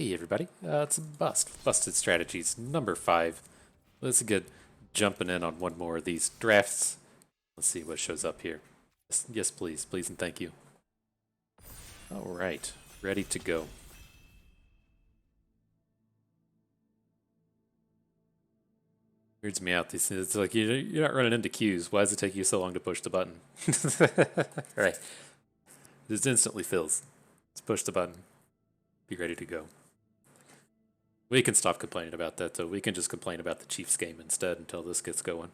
Hey everybody, it's Busted Strategies number 5. Let's get jumping in on one more of these drafts. Let's see what shows up here. Yes, please, please and thank you. Alright, ready to go. Weirds me out. It's like you're not running into queues. Why does it take you so long to push the button? Alright, this instantly fills. Let's push the button. Be ready to go. We can stop complaining about that, though. We can just complain about the Chiefs game instead until this gets going.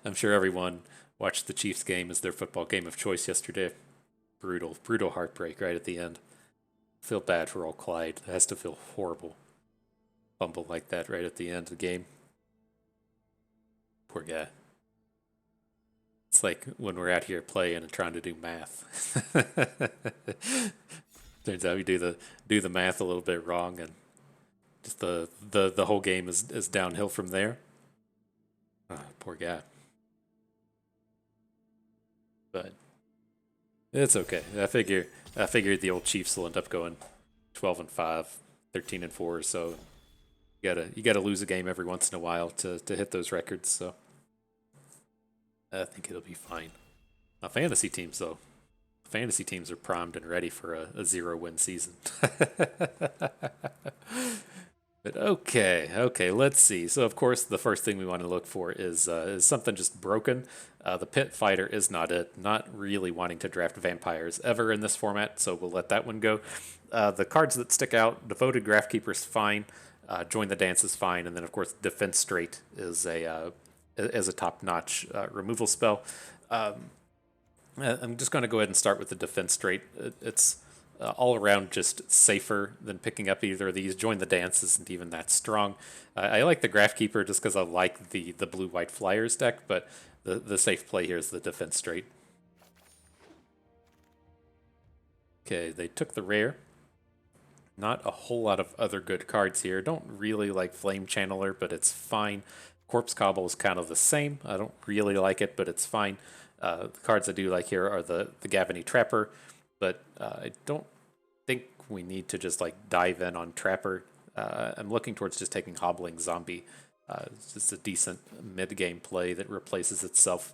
I'm sure everyone watched the Chiefs game as their football game of choice yesterday. Brutal, brutal heartbreak right at the end. Feel bad for old Clyde. It has to feel horrible. Fumble like that right at the end of the game. Poor guy. It's like when we're out here playing and trying to do math. Turns out we do the math a little bit wrong, and just the whole game is downhill from there. Poor guy. But it's okay. I figured the old Chiefs will end up going 12-5, 13-4. So you gotta lose a game every once in a while to hit those records. So I think it'll be fine. My fantasy teams though. Fantasy teams are primed and ready for a 0-win season. But okay, let's see. So of course, the first thing we want to look for is something just broken. The pit fighter is not it. Not really wanting to draft vampires ever in this format, so we'll let that one go. The cards that stick out: devoted Graphkeeper is fine. Join the dance is fine, and then of course, defense straight is a top-notch removal spell. I'm just going to go ahead and start with the defense straight. It's all around just safer than picking up either of these. Join the dance isn't even that strong. I like the Graphkeeper just because I like the blue-white Flyers deck, but the safe play here is the defense straight. Okay, they took the rare. Not a whole lot of other good cards here. Don't really like Flame Channeler, but it's fine. Corpse Cobble is kind of the same. I don't really like it, but it's fine. The cards I do like here are the Gavany Trapper, but I don't think we need to just like dive in on Trapper. I'm looking towards just taking Hobbling Zombie. It's just a decent mid-game play that replaces itself.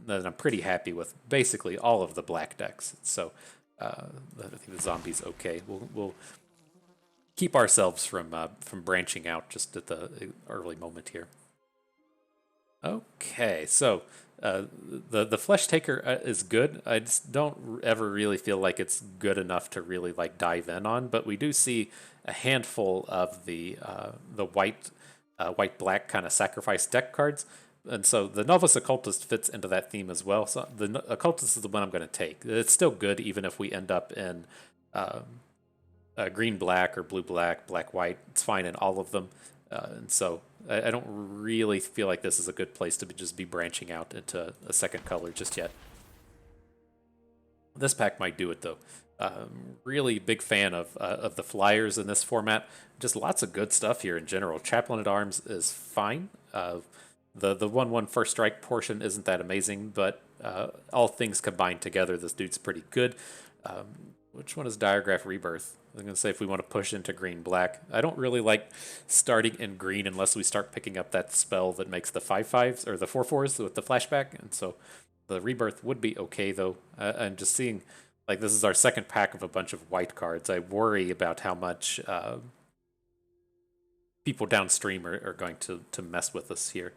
And I'm pretty happy with basically all of the black decks. So I think the Zombie's okay. We'll keep ourselves from branching out just at the early moment here. Okay, so the Flesh Taker is good. I just don't ever really feel like it's good enough to really like dive in on. But we do see a handful of the white black kind of sacrifice deck cards, and so the Novice Occultist fits into that theme as well. So the Occultist is the one I'm going to take. It's still good even if we end up in green black or blue black, black white. It's fine in all of them. And so I don't really feel like this is a good place to just be branching out into a second color just yet. This pack might do it though. Really big fan of the Flyers in this format. Just lots of good stuff here in general. Chaplain at Arms is fine. The 1/1 first strike portion isn't that amazing, but all things combined together, this dude's pretty good. Which one is Diagraph Rebirth? I'm going to say if we want to push into green-black. I don't really like starting in green unless we start picking up that spell that makes the 5/5s or the 4/4s with the flashback. And so the Rebirth would be okay, though. I'm just seeing, like, this is our second pack of a bunch of white cards. I worry about how much people downstream are going to mess with us here.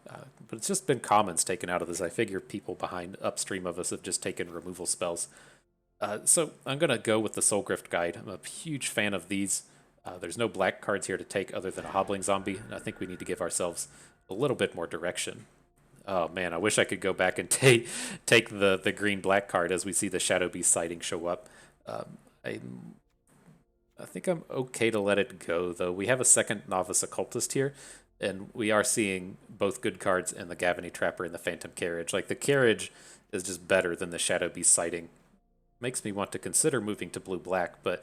But it's just been commons taken out of this. I figure people behind upstream of us have just taken removal spells. So I'm going to go with the Soulgrift Guide. I'm a huge fan of these. There's no black cards here to take other than a Hobbling Zombie, and I think we need to give ourselves a little bit more direction. Oh man, I wish I could go back and take the green-black card as we see the Shadow Beast sighting show up. I think I'm okay to let it go, though. We have a second Novice Occultist here, and we are seeing both good cards in the Gavany Trapper and the Phantom Carriage. Like, the Carriage is just better than the Shadow Beast sighting. Makes me want to consider moving to blue-black, but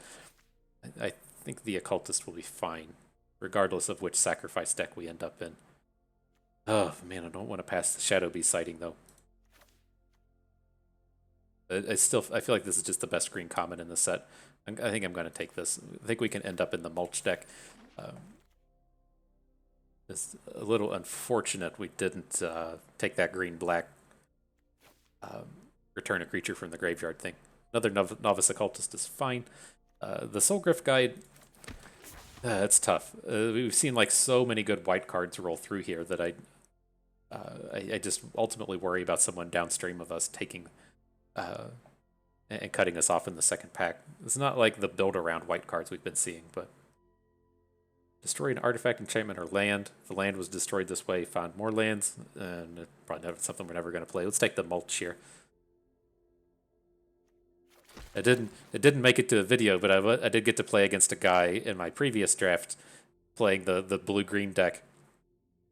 I think the Occultist will be fine, regardless of which sacrifice deck we end up in. Oh, man, I don't want to pass the Shadow Beast sighting, though. I feel like this is just the best green common in the set. I think I'm going to take this. I think we can end up in the Mulch deck. It's a little unfortunate we didn't take that green-black return a creature from the graveyard thing. Another Novice Occultist is fine. The Soulgriff Guide, it's tough. We've seen like so many good white cards roll through here that I just ultimately worry about someone downstream of us taking and cutting us off in the second pack. It's not like the build around white cards we've been seeing, but destroy an artifact, enchantment, or land. If the land was destroyed this way, found more lands, and it's probably something we're never going to play. Let's take the Mulch here. It didn't make it to a video, but I did get to play against a guy in my previous draft playing the blue-green deck.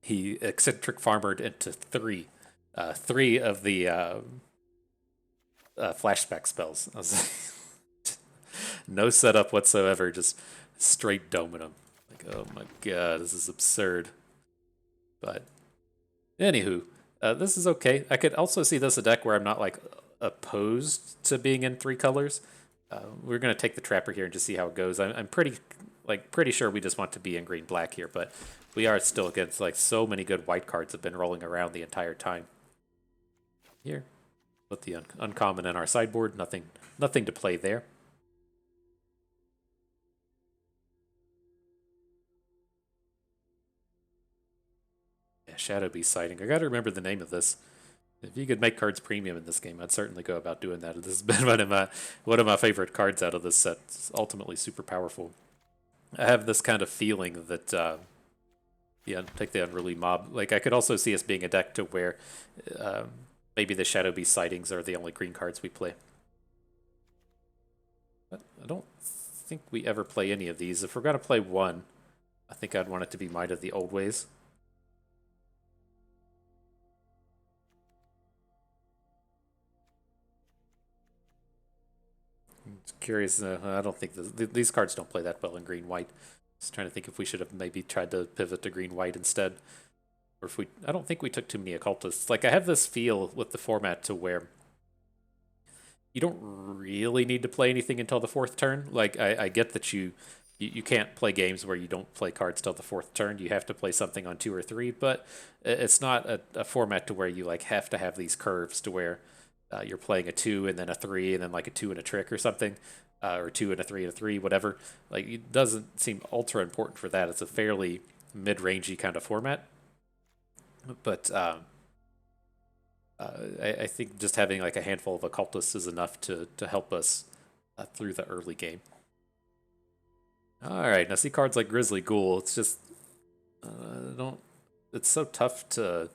He eccentric farmered into three of the flashback spells. I was like, no setup whatsoever, just straight doming him. Like, oh my god, this is absurd. But anywho, this is okay. I could also see this a deck where I'm not like opposed to being in 3 colors. We're gonna take the Trapper here and just see how it goes. I'm pretty sure we just want to be in green black here, but we are still against like so many good white cards have been rolling around the entire time. Here, put the uncommon in our sideboard. Nothing to play there. Yeah, Shadow Beast Sighting. I gotta remember the name of this. If you could make cards premium in this game, I'd certainly go about doing that. This has been one of my favorite cards out of this set. It's ultimately super powerful. I have this kind of feeling that, yeah, take the Unruly Mob. Like, I could also see us being a deck to where maybe the Shadow Beast Sightings are the only green cards we play. But I don't think we ever play any of these. If we're going to play one, I think I'd want it to be Might of the Old Ways. Curious. I don't think these cards don't play that well in green-white. Just trying to think if we should have maybe tried to pivot to green-white instead, or if we. I don't think we took too many occultists. Like, I have this feel with the format to where you don't really need to play anything until the 4th turn. Like, I get that you can't play games where you don't play cards till the 4th turn. You have to play something on 2 or 3, but it's not a format to where you like have to have these curves to where. You're playing a 2 and then a 3 and then like a 2 and a trick or something, or 2 and a 3 and a 3, whatever. Like, it doesn't seem ultra important for that. It's a fairly mid-rangey kind of format. But I think just having like a handful of occultists is enough to help us through the early game. All right, now see cards like Grizzly Ghoul. It's just It's so tough to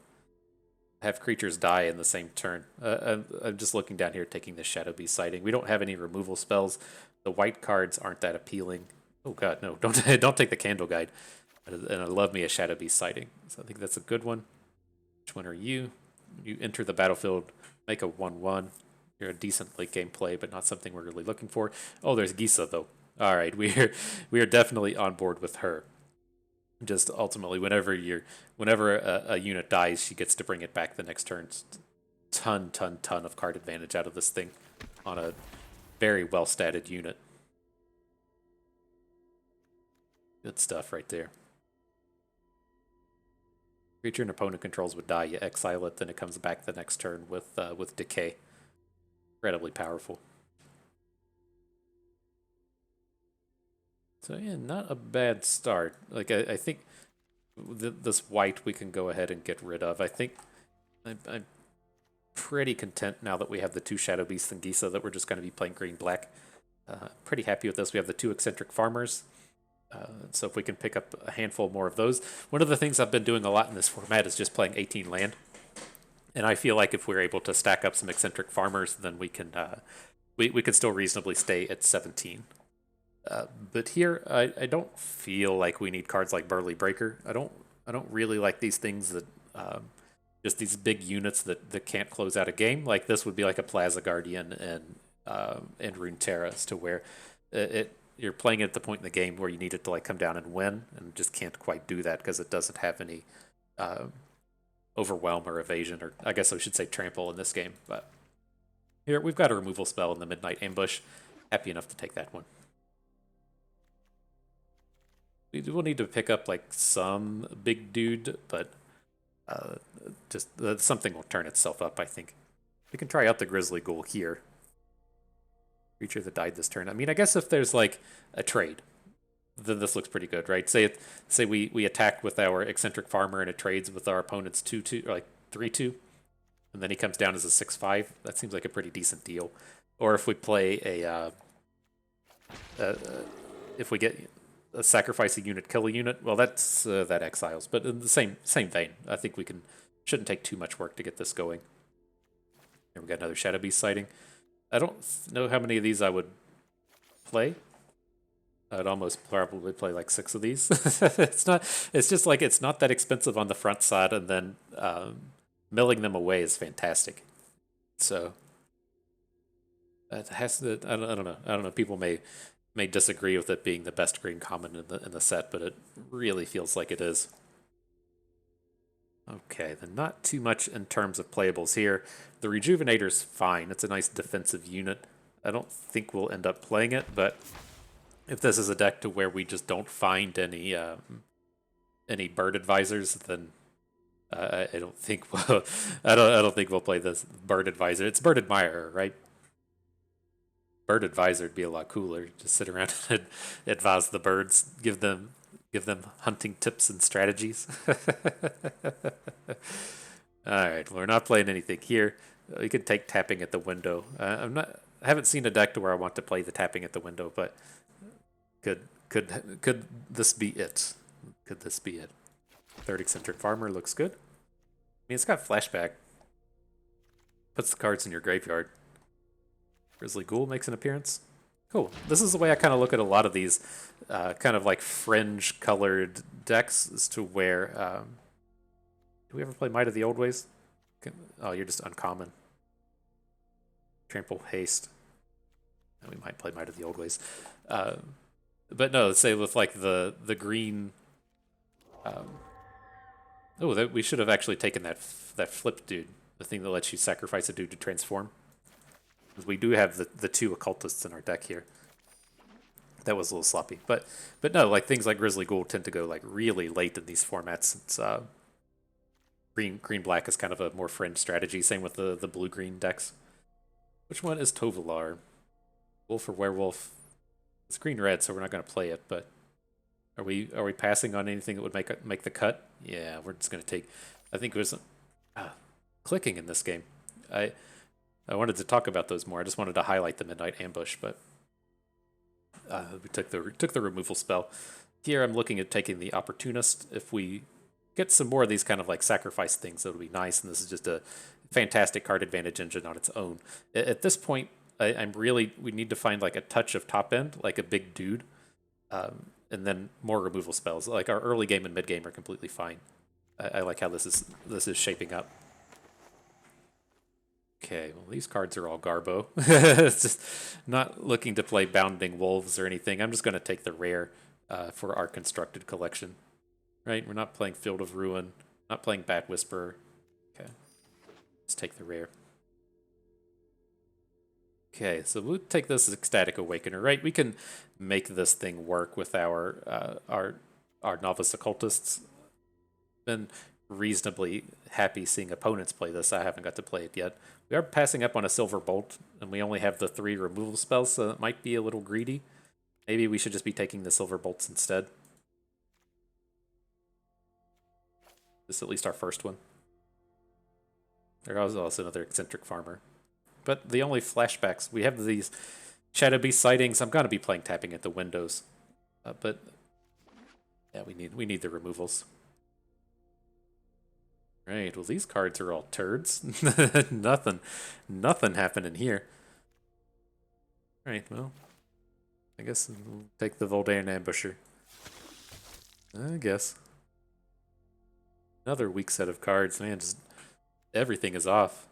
have creatures die in the same turn. I'm just looking down here, taking this Shadow Beast Sighting. We don't have any removal spells. The white cards aren't that appealing. Oh god, no! Don't take the Candle Guide. And I love me a Shadow Beast Sighting. So I think that's a good one. Which one are you? You enter the battlefield, make a 1/1. You're a decent late game play, but not something we're really looking for. Oh, there's Gisa though. All right, we are definitely on board with her. Just ultimately, whenever a unit dies, she gets to bring it back the next turn. Ton of card advantage out of this thing on a very well statted unit. Good stuff right there. Creature an opponent controls would die. You exile it, then it comes back the next turn with decay. Incredibly powerful. So yeah, not a bad start. Like I think this white we can go ahead and get rid of. I think I'm pretty content now that we have the 2 Shadow Beasts and Gisa that we're just going to be playing green-black. Pretty happy with this. We have the 2 Eccentric Farmers. So if we can pick up a handful more of those. One of the things I've been doing a lot in this format is just playing 18 land. And I feel like if we're able to stack up some Eccentric Farmers, then we can still reasonably stay at 17. But here, I don't feel like we need cards like Burly Breaker. I don't really like these things that just these big units that can't close out a game. Like this would be like a Plaza Guardian and Rune Terras, to where you're playing it at the point in the game where you need it to like come down and win, and just can't quite do that because it doesn't have any overwhelm or evasion, or I guess I should say trample in this game. But here we've got a removal spell in the Midnight Ambush. Happy enough to take that one. we'll need to pick up like some big dude, but just something will turn itself up, I think. We can try out the Grizzly Ghoul here. Creature that died this turn. I mean, I guess if there's like a trade, then this looks pretty good, right? Say we attack with our eccentric farmer and it trades with our opponent's 2/2 or like 3/2, and then he comes down as a 6/5. That seems like a pretty decent deal. Or if we play if we get a sacrifice a unit, kill a unit, well, that's that exiles. But in the same vein, I think we shouldn't take too much work to get this going. Here we got another Shadow Beast sighting. I don't know how many of these I would play. I'd almost probably play like 6 of these. It's just like it's not that expensive on the front side, and then milling them away is fantastic. So it has to. I don't know. I don't know. People may disagree with it being the best green common in the set, but it really feels like it is. Okay, then not too much in terms of playables here. The Rejuvenator's fine. It's a nice defensive unit. I don't think we'll end up playing it, but if this is a deck to where we just don't find any bird advisors, then I don't think I don't think we'll play this bird advisor. It's bird admirer, right? Bird advisor would be a lot cooler. Just sit around and advise the birds, give them hunting tips and strategies. All right, well, we're not playing anything here. We could take tapping at the window. I haven't seen a deck to where I want to play the tapping at the window, but could this be it? Could this be it? Third eccentric farmer looks good. I mean, it's got flashback. Puts the cards in your graveyard. Grizzly Ghoul makes an appearance. Cool. This is the way I kind of look at a lot of these kind of like fringe-colored decks, as to where... do we ever play Might of the Old Ways? Oh, you're just uncommon. Trample, Haste. And we might play Might of the Old Ways. But no, let's say with like the green... we should have actually taken that flip dude. The thing that lets you sacrifice a dude to transform. We do have the 2 occultists in our deck here. That was a little sloppy, but no, like things like Grizzly Ghoul tend to go like really late in these formats. It's green black is kind of a more fringe strategy. Same with the blue green decks. Which one is Tovolar? Wolf or Werewolf? It's green red, so we're not going to play it. But are we passing on anything that would make the cut? Yeah, we're just going to take. I think it was clicking in this game. I wanted to talk about those more. I just wanted to highlight the Midnight Ambush, but we took the removal spell. Here I'm looking at taking the Opportunist. If we get some more of these kind of like sacrifice things, that would be nice, and this is just a fantastic card advantage engine on its own. At this point, we need to find like a touch of top end, like a big dude, and then more removal spells. Like our early game and mid game are completely fine. I like how this is shaping up. Okay, well, these cards are all Garbo. It's just not looking to play Bounding Wolves or anything. I'm just going to take the rare for our constructed collection. Right? We're not playing Field of Ruin, not playing Bat Whisperer. Okay, let's take the rare. Okay, so we'll take this as Ecstatic Awakener, right? We can make this thing work with our Novice Occultists. Been reasonably happy seeing opponents play this. I haven't got to play it yet. We are passing up on a Silver Bolt, and we only have the 3 removal spells, so it might be a little greedy. Maybe we should just be taking the Silver Bolts instead. This is at least our first one. There was also another Eccentric Farmer. But the only flashbacks, we have these Shadow Beast sightings. I'm going to be playing tapping at the windows. But yeah, we need the removals. Right, well, these cards are all turds. Nothing happening here. Right, well, I guess we'll take the Voldayan Ambusher. I guess. Another weak set of cards, man. Just everything is off.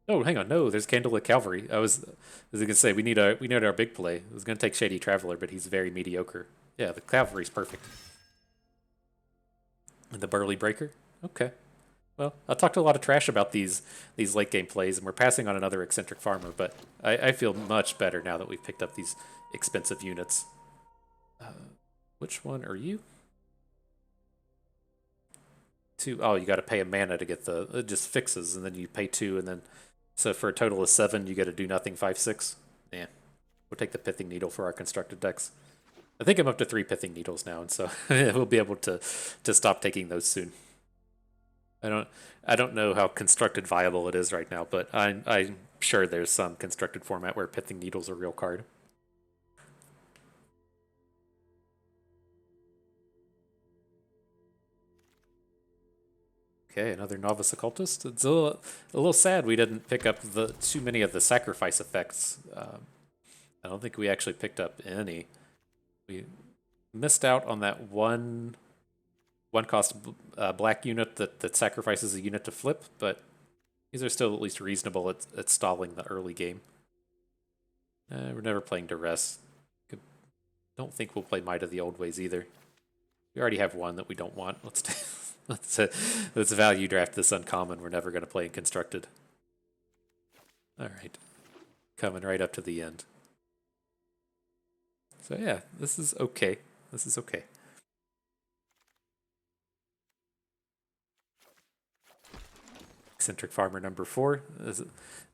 Oh, hang on, no, there's Candlelit Cavalry. I was gonna say we need our big play. I was gonna take Shady Traveler, but he's very mediocre. Yeah, the Cavalry's perfect. And the Burly Breaker? Okay. Well, I talked a lot of trash about these late game plays, and we're passing on another Eccentric Farmer, but I feel much better now that we've picked up these expensive units. Which one are you? 2. Oh, you got to pay a mana to get the. It just fixes, and then you pay 2, and then. So for a total of 7, you get a do nothing 5/6. Yeah. We'll take the Pithing Needle for our constructed decks. I think I'm up to 3 Pithing Needles now, and so we'll be able to stop taking those soon. I don't know how constructed viable it is right now, but I'm sure there's some constructed format where Pithing Needle's a real card. Okay, another Novice Occultist. It's a little sad we didn't pick up too many of the sacrifice effects. I don't think we actually picked up any. We missed out on that one cost black unit that sacrifices a unit to flip, but these are still at least reasonable at stalling the early game. We're never playing Duress. Don't think we'll play Might of the Old Ways either. We already have one that we don't want. Let's value draft this uncommon. We're never going to play in constructed. All right, coming right up to the end. So yeah, this is okay. This is okay. Centric Farmer number 4. It's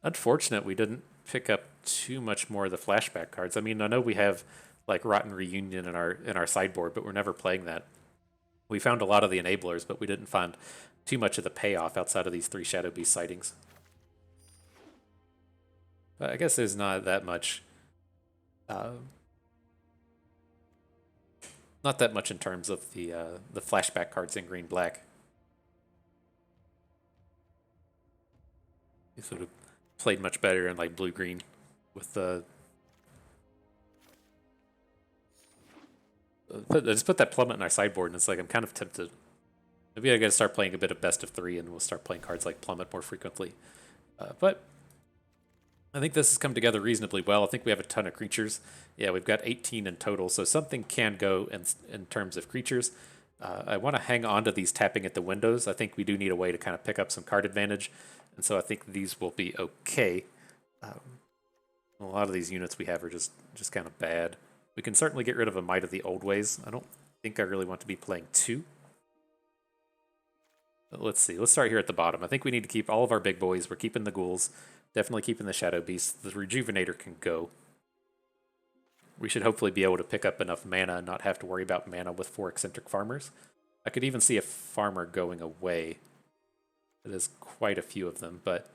unfortunate we didn't pick up too much more of the flashback cards. I mean, I know we have like Rotten Reunion in our sideboard, but we're never playing that. We found a lot of the enablers, but we didn't find too much of the payoff outside of these 3 Shadow Beast sightings. But I guess there's not that much. Not that much in terms of the flashback cards in green black. They sort of played much better in like blue green with the. I just put that plummet in our sideboard, and it's like I'm kind of tempted. Maybe I got to start playing a bit of best of 3, and we'll start playing cards like plummet more frequently. But I think this has come together reasonably well. I think we have a ton of creatures. Yeah, we've got 18 in total, so something can go in terms of creatures. I want to hang on to these tapping at the windows. I think we do need a way to kind of pick up some card advantage, and so I think these will be okay. A lot of these units we have are just kind of bad. We can certainly get rid of a Might of the Old Ways. I don't think I really want to be playing 2. But let's see. Let's start here at the bottom. I think we need to keep all of our big boys. We're keeping the ghouls. Definitely keeping the Shadow Beasts. The Rejuvenator can go. We should hopefully be able to pick up enough mana and not have to worry about mana with 4 Eccentric Farmers. I could even see a farmer going away. There's quite a few of them, but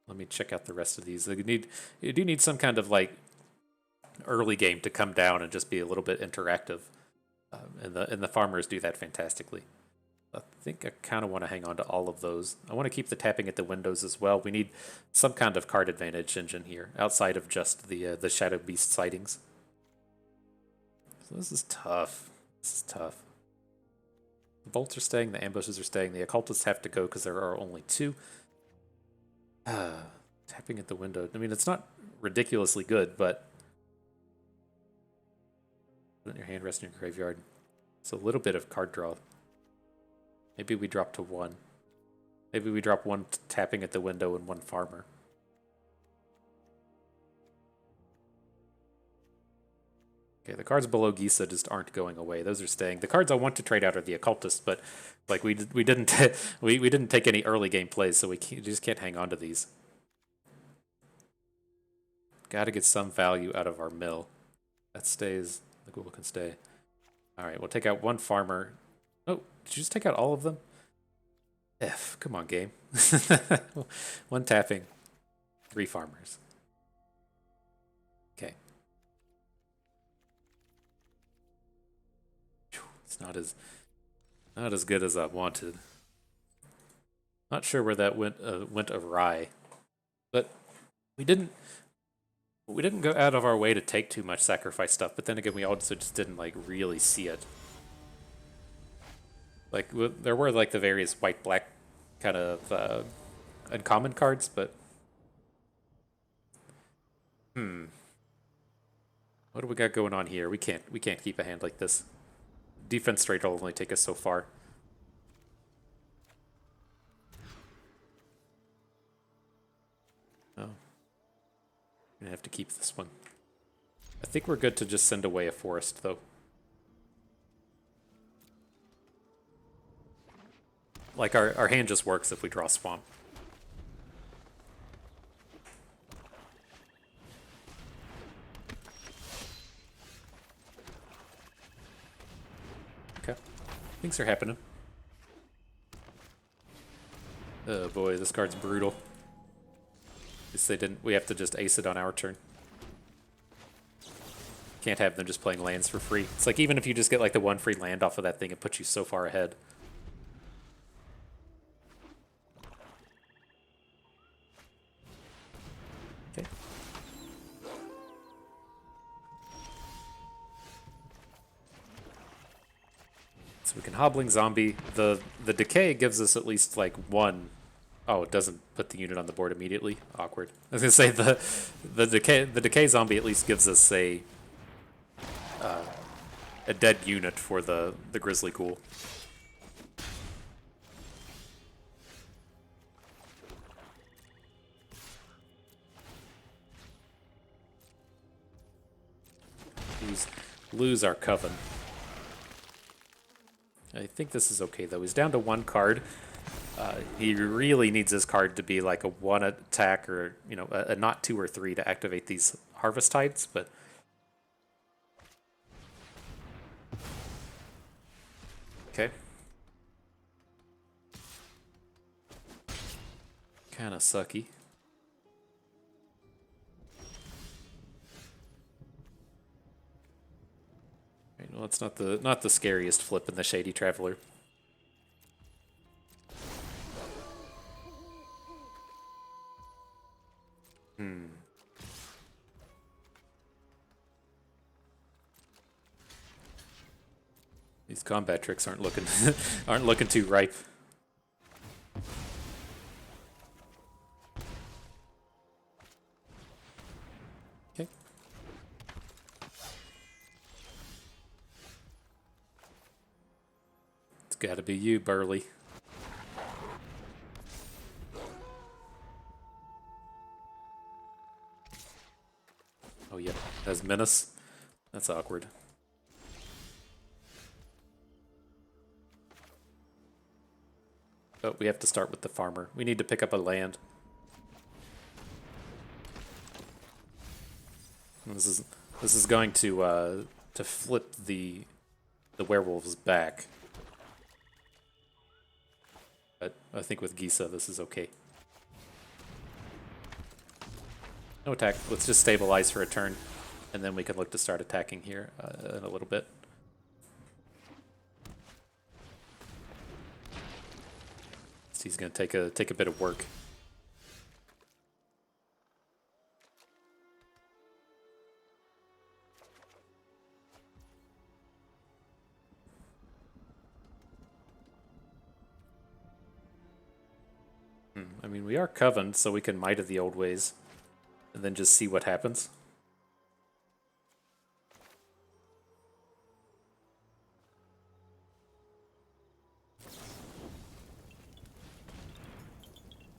let me check out the rest of these. You do need some kind of like early game to come down and just be a little bit interactive, and the farmers do that fantastically. I think I kind of want to hang on to all of those. I want to keep the tapping at the windows as well. We need some kind of card advantage engine here, outside of just the Shadow Beast sightings. So this is tough. This is tough. The bolts are staying, the ambushes are staying, the occultists have to go because there are only 2. Tapping at the window. I mean, it's not ridiculously good, but put it in your hand, rest in your graveyard. It's a little bit of card draw. Maybe we drop to 1. Maybe we drop 1 tapping at the window and 1 farmer. Okay, the cards below Gisa just aren't going away. Those are staying. The cards I want to trade out are the occultists, but like we didn't we didn't take any early game plays, so we just can't hang on to these. Got to get some value out of our mill. That stays. The ghoul can stay. All right, we'll take out 1 farmer. Oh, did you just take out all of them? F, come on, game. 1 tapping, 3 farmers. Okay. It's not as good as I wanted. Not sure where that went awry, but we didn't go out of our way to take too much sacrifice stuff. But then again, we also just didn't like really see it. Like there were like the various white-black kind of uncommon cards, but what do we got going on here? We can't keep a hand like this. Defense straight will only take us so far. Oh, I'm gonna have to keep this one. I think we're good to just send away a forest, though. Like, our hand just works if we draw swamp. Okay. Things are happening. Oh boy, this card's brutal. Guess they didn't. We have to just ace it on our turn. Can't have them just playing lands for free. It's like even if you just get like the one free land off of that thing, it puts you so far ahead. Okay. So we can Hobbling Zombie. The decay gives us at least like one. Oh, it doesn't put the unit on the board immediately. Awkward. I was gonna say the decay zombie at least gives us a dead unit for the Grizzly Ghoul. Lose our Coven. I think this is okay though. He's down to one card. He really needs his card to be like a one attack or a not 2 or 3 to activate these Harvest Tides, but okay. Kind of sucky. Right, well, it's not the scariest flip in the Shady Traveler. These combat tricks aren't looking aren't looking too ripe. Okay. It's got to be you, Burley. Oh yeah, has Menace. That's awkward. Oh, we have to start with the farmer. We need to pick up a land. And this is going to flip the werewolves back. But I think with Gisa this is okay. No attack. Let's just stabilize for a turn, and then we can look to start attacking here in a little bit. He's going to take a bit of work. I mean, we are Covened, so we can Might of the Old Ways, and then just see what happens.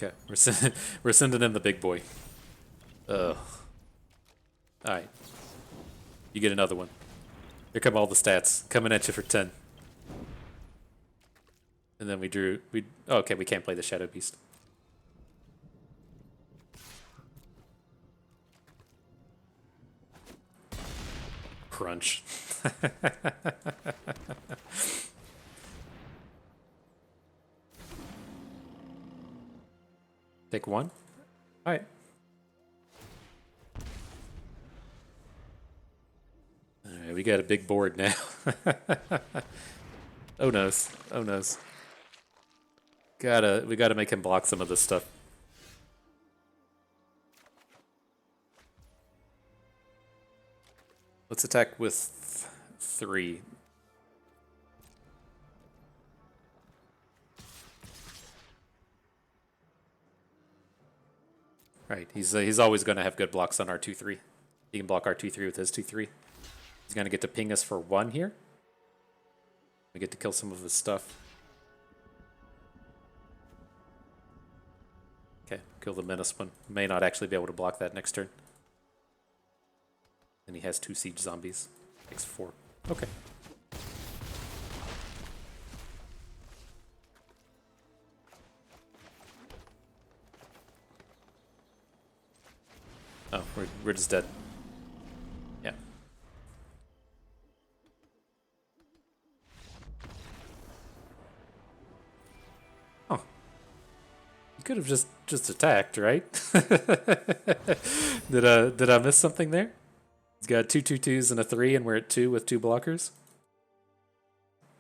Okay, we're sending in the big boy. Ugh. Alright. You get another one. Here come all the stats. Coming at you for 10. And then oh, okay, we can't play the Shadow Beast. Crunch. Take one. All right. All right, we got a big board now. Oh noes. Oh noes. We gotta make him block some of this stuff. Let's attack with 3. Right, he's always going to have good blocks on our 2/3. He can block our 2/3 with his 2/3. He's going to get to ping us for 1 here. We get to kill some of his stuff. Okay, kill the Menace one. May not actually be able to block that next turn. And he has 2 siege zombies. Takes 4. Okay. Oh, we're just dead. Yeah. Oh. You could have just attacked, right? Did I miss something there? He's got 2/2/2s and a 3, and we're at 2 with 2 blockers.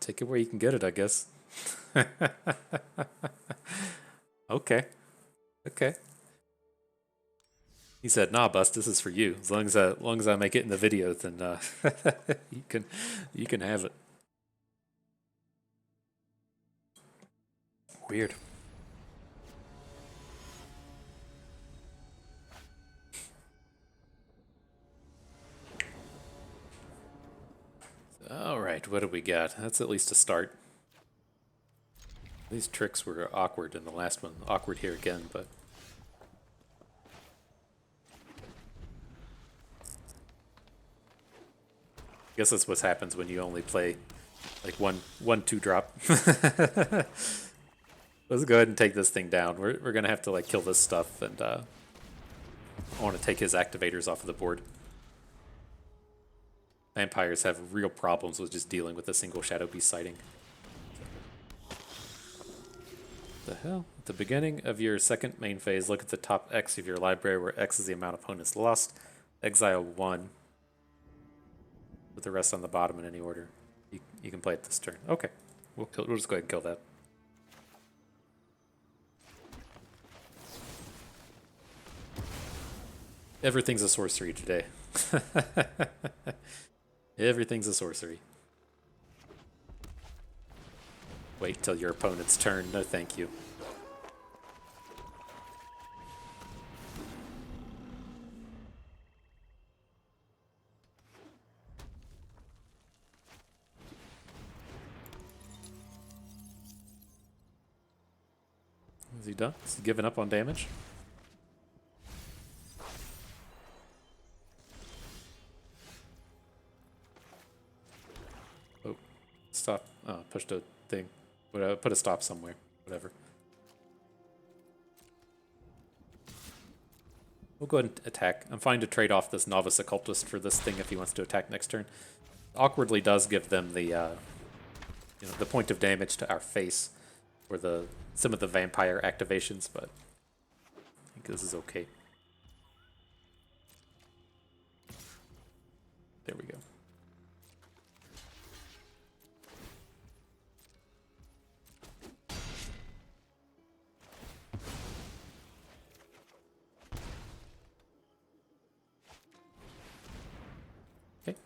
Take it where you can get it, I guess. Okay. Okay. He said, "Nah, Bust, this is for you. As long as I make it in the video, then you can have it." Weird. All right, what do we got? That's at least a start. These tricks were awkward in the last one. Awkward here again, but I guess that's what happens when you only play like one 2-drop. Let's go ahead and take this thing down. We're gonna have to like kill this stuff, and I want to take his activators off of the board. Vampires have real problems with just dealing with a single Shadow Beast sighting. The hell? At the beginning of your second main phase, look at the top X of your library, where X is the amount of opponents lost. Exile 1. With the rest on the bottom in any order. You can play it this turn. Okay. We'll just go ahead and kill that. Everything's a sorcery today. Everything's a sorcery. Wait till your opponent's turn. No, thank you. Is he done? Is he giving up on damage? Oh, stop. Oh, pushed a thing. Put a stop somewhere. Whatever. We'll go ahead and attack. I'm fine to trade off this Novice Occultist for this thing if he wants to attack next turn. Awkwardly does give them the the point of damage to our face for some of the vampire activations, but I think this is okay. There we go. Okay.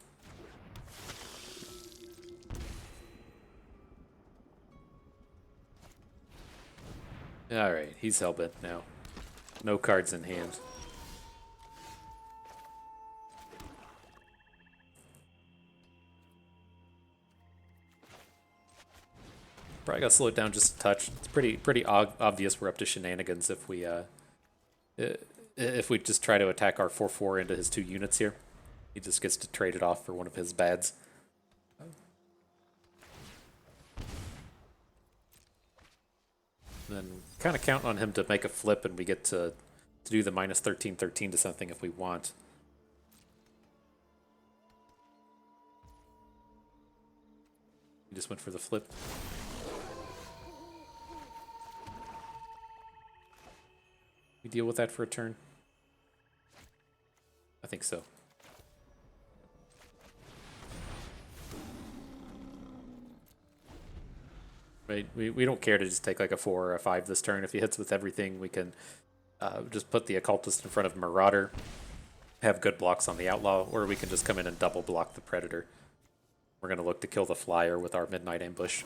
Alright, he's hellbent now. No cards in hand. Probably got slowed down just a touch. It's pretty obvious we're up to shenanigans if we just try to attack our 4/4 into his 2 units here. He just gets to trade it off for one of his bads. Then kind of count on him to make a flip, and we get to do the -13/13 to something if we want. He just went for the flip. We deal with that for a turn? I think so. Right, we don't care to just take like a 4 or a 5 this turn. If he hits with everything, we can just put the Occultist in front of Marauder, have good blocks on the Outlaw, or we can just come in and double block the Predator. We're going to look to kill the Flyer with our Midnight Ambush.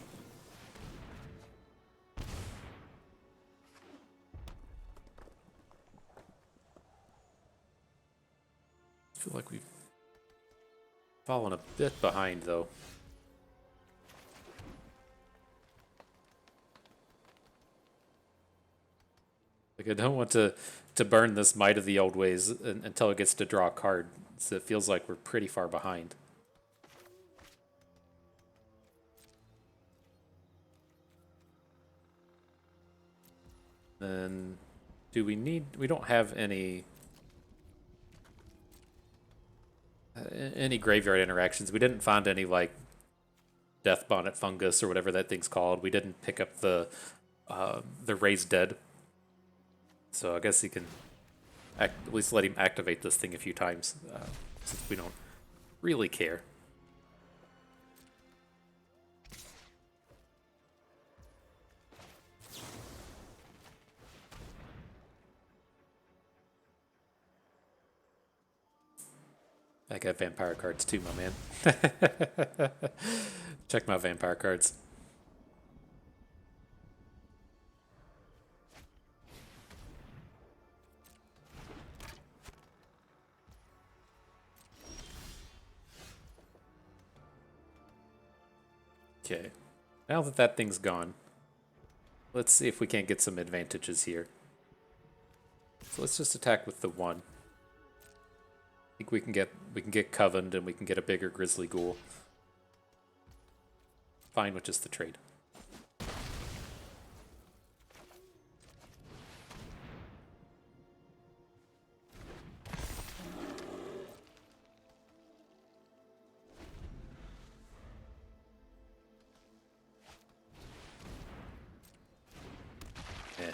I feel like we've fallen a bit behind, though. Like, I don't want to burn this Might of the Old Ways until it gets to draw a card. So it feels like we're pretty far behind. Then, do we need... We don't have any graveyard interactions. We didn't find any, like, Death Bonnet Fungus or whatever that thing's called. We didn't pick up the Raised Dead. So I guess he can at least let him activate this thing a few times, since we don't really care. I got vampire cards too, my man. Check my vampire cards. Okay, now that that thing's gone, let's see if we can't get some advantages here. So let's just attack with the 1. I think we can get Covened and we can get a bigger Grizzly Ghoul. Fine with just the trade. Eh.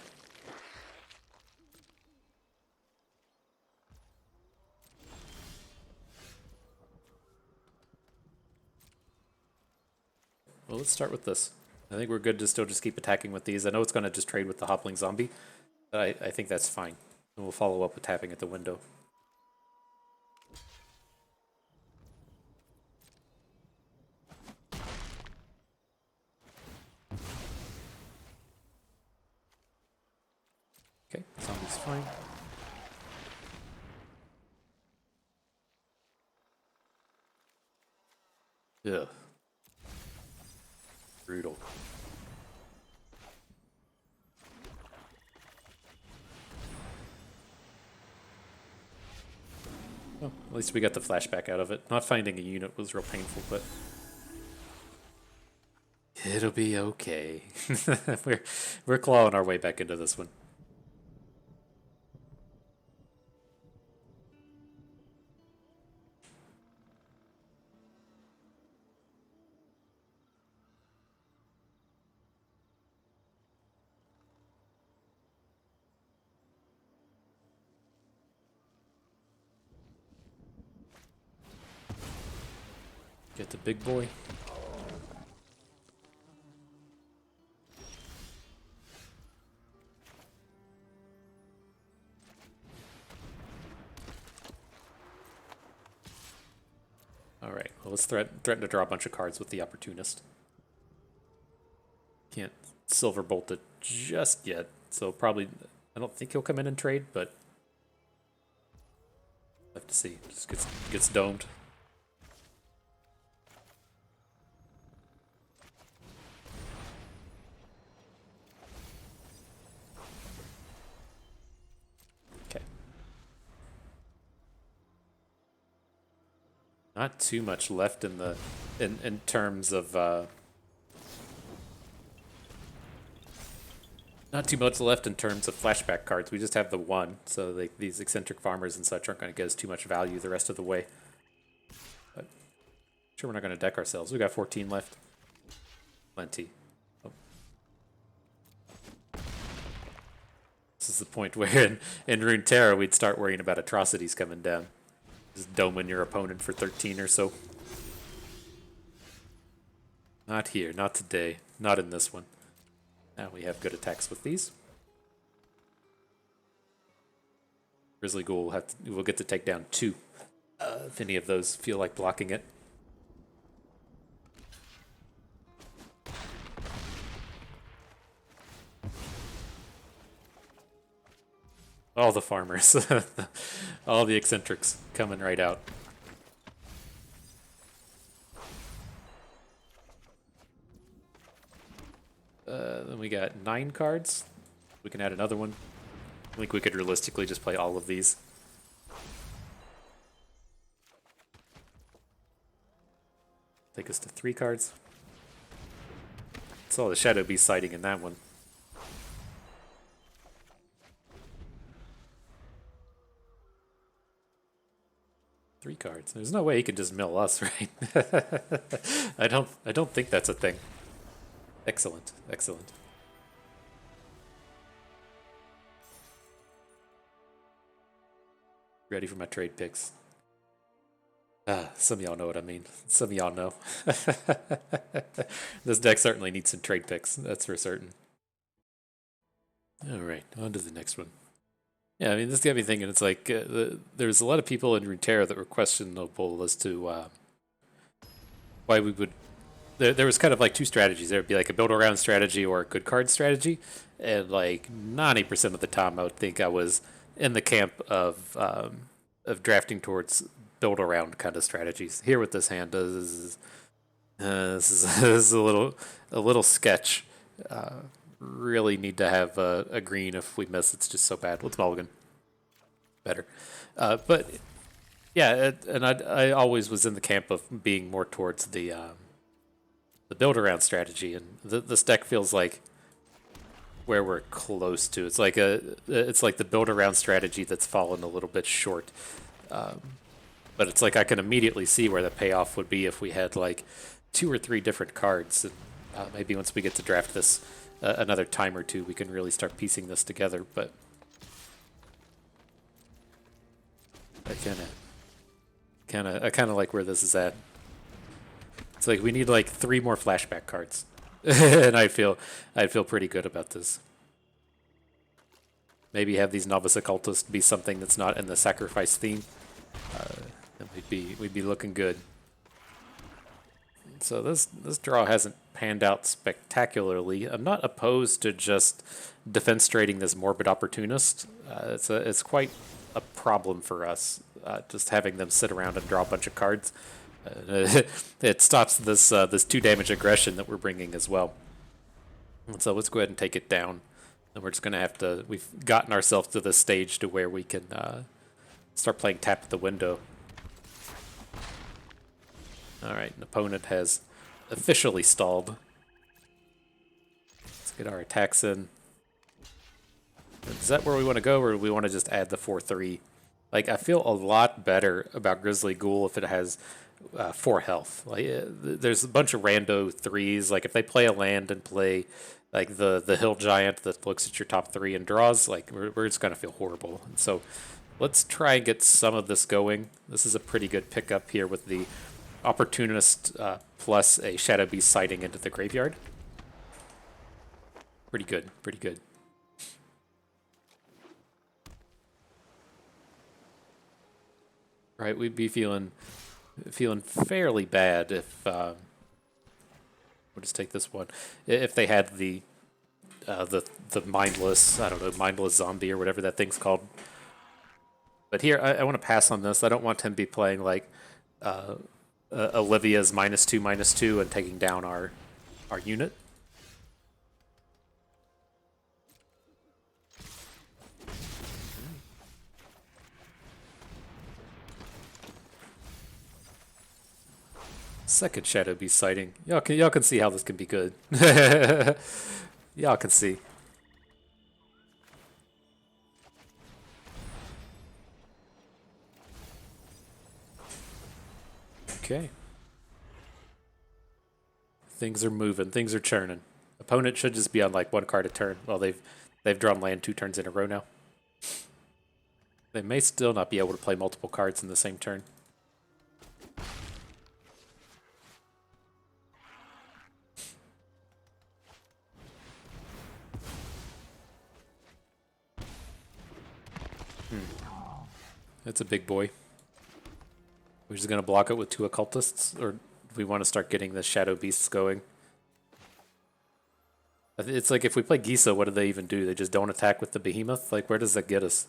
Well, let's start with this. I think we're good to still just keep attacking with these. I know it's going to just trade with the Hoppling Zombie, but I think that's fine. And we'll follow up with tapping at the window. Okay, zombie's fine. Ugh. Brutal. Well, at least we got the flashback out of it. Not finding a unit was real painful, but it'll be okay. we're clawing our way back into this one. Get the big boy. Alright, well, let's threaten to draw a bunch of cards with the Opportunist. Can't Silver Bolt it just yet, so probably... I don't think he'll come in and trade, but... We'll have to see. Just gets domed. Not too much left in the in terms of not too much left in terms of flashback cards. We just have the 1, so these eccentric farmers and such aren't going to get us too much value the rest of the way. But sure, we're not going to deck ourselves. We got 14 left. Plenty. Oh. This is the point where in Runeterra we'd start worrying about atrocities coming down. Just doming your opponent for 13 or so. Not here, not today, not in this one. Now we have good attacks with these. Grizzly Ghoul will get to take down 2 if any of those feel like blocking it. All the farmers, all the eccentrics coming right out. Then we got 9 cards. We can add another one. I think we could realistically just play all of these. Take us to 3 cards. Saw the Shadow Beast sighting in that one. Three cards. There's no way he could just mill us, right? I don't think that's a thing. Excellent, excellent. Ready for my trade picks. Some of y'all know what I mean. Some of y'all know. This deck certainly needs some trade picks, that's for certain. Alright, on to the next one. Yeah, I mean, this got me thinking, it's like, there's a lot of people in Runeterra that were questionable as to why we would... There was kind of like 2 strategies. There would be like a build-around strategy or a good card strategy, and like 90% of the time I would think I was in the camp of drafting towards build-around kind of strategies. Here with this hand, this is a little sketch. Really need to have a green. If we miss, it's just so bad. Let's mulligan. Better. But yeah, and I always was in the camp of being more towards the build-around strategy, and this deck feels like where we're close to. It's like the build-around strategy that's fallen a little bit short. But it's like I can immediately see where the payoff would be if we had like 2 or 3 different cards. And maybe once we get to draft this another time or 2, we can really start piecing this together. But I kind of like where this is at. It's like we need like 3 more flashback cards, and I'd feel pretty good about this. Maybe have these Novice Occultists be something that's not in the sacrifice theme. And we'd be looking good. So this draw hasn't panned out spectacularly. I'm not opposed to just defense trading this Morbid Opportunist. It's quite a problem for us, just having them sit around and draw a bunch of cards. It stops this 2 damage aggression that we're bringing as well. So let's go ahead and take it down. And we're just going to have to... We've gotten ourselves to this stage to where we can start playing Tap at the Window. Alright, an opponent has officially stalled. Let's get our attacks in. Is that where we want to go, or do we want to just add the 4/3? Like, I feel a lot better about Grizzly Ghoul if it has 4 health. Like, there's a bunch of rando 3s. Like, if they play a land and play like the Hill Giant that looks at your top 3 and draws, like, we're just gonna feel horrible. And so let's try and get some of this going. This is a pretty good pickup here with the Opportunist plus a Shadow Beast sighting into the graveyard. Pretty good, pretty good. Right, we'd be feeling fairly bad if we'll just take this one. If they had the mindless, I don't know, mindless zombie or whatever that thing's called. But here, I want to pass on this. I don't want him to be playing like Olivia's -2/-2 and taking down our unit. Second Shadow Beast sighting. Y'all can see how this can be good. Y'all can see. Okay. Things are moving. Things are churning. Opponent should just be on like 1 card a turn. Well, they've drawn land 2 turns in a row now. They may still not be able to play multiple cards in the same turn. It's a big boy. We're just going to block it with 2 Occultists, or do we want to start getting the Shadow Beasts going? It's like if we play Gisa, what do they even do? They just don't attack with the Behemoth? Like, where does that get us?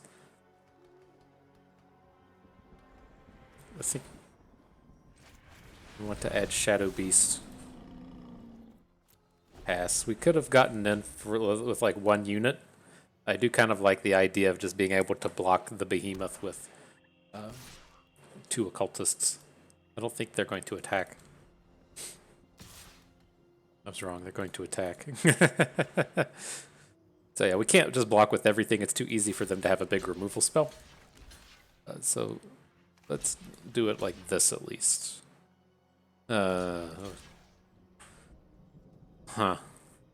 I think we want to add Shadow Beast. Pass. We could have gotten in with like 1 unit. I do kind of like the idea of just being able to block the Behemoth with 2 Occultists. I don't think they're going to attack. I was wrong. They're going to attack. So yeah, we can't just block with everything. It's too easy for them to have a big removal spell. So let's do it like this at least. Huh.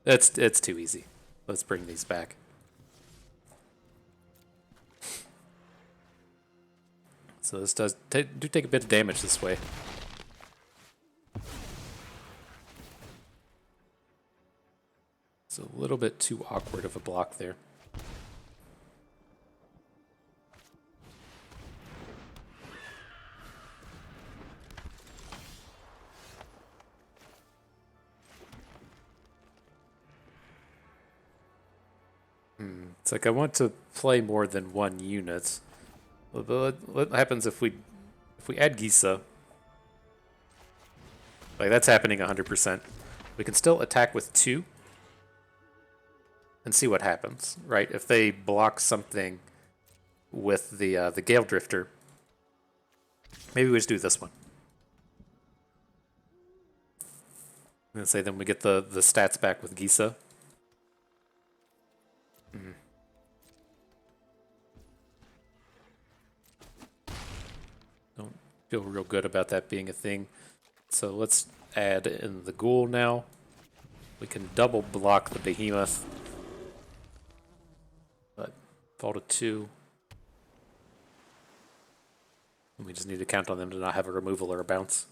It's too easy. Let's bring these back. So this does do take a bit of damage this way. It's a little bit too awkward of a block there. It's like I want to play more than one unit. But what happens if we add Gisa? Like that's happening 100%. We can still attack with 2 and see what happens, right? If they block something with the Gale Drifter, maybe we just do this one. And say then we get the stats back with Gisa. Don't feel real good about that being a thing. So let's add in the Ghoul now. We can double block the Behemoth. But fall to 2. And we just need to count on them to not have a removal or a bounce.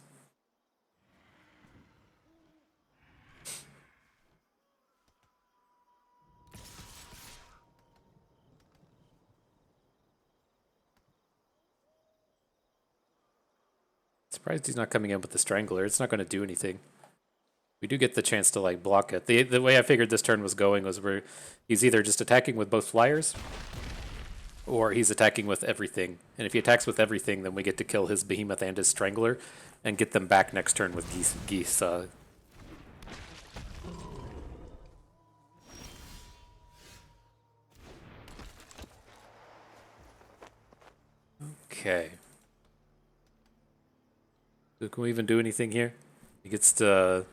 Surprised he's not coming in with the Strangler. It's not going to do anything. We do get the chance to like block it. The way I figured this turn was going was where he's either just attacking with both flyers, or he's attacking with everything. And if he attacks with everything, then we get to kill his Behemoth and his Strangler, and get them back next turn with Geese. Okay. So can we even do anything here? He gets to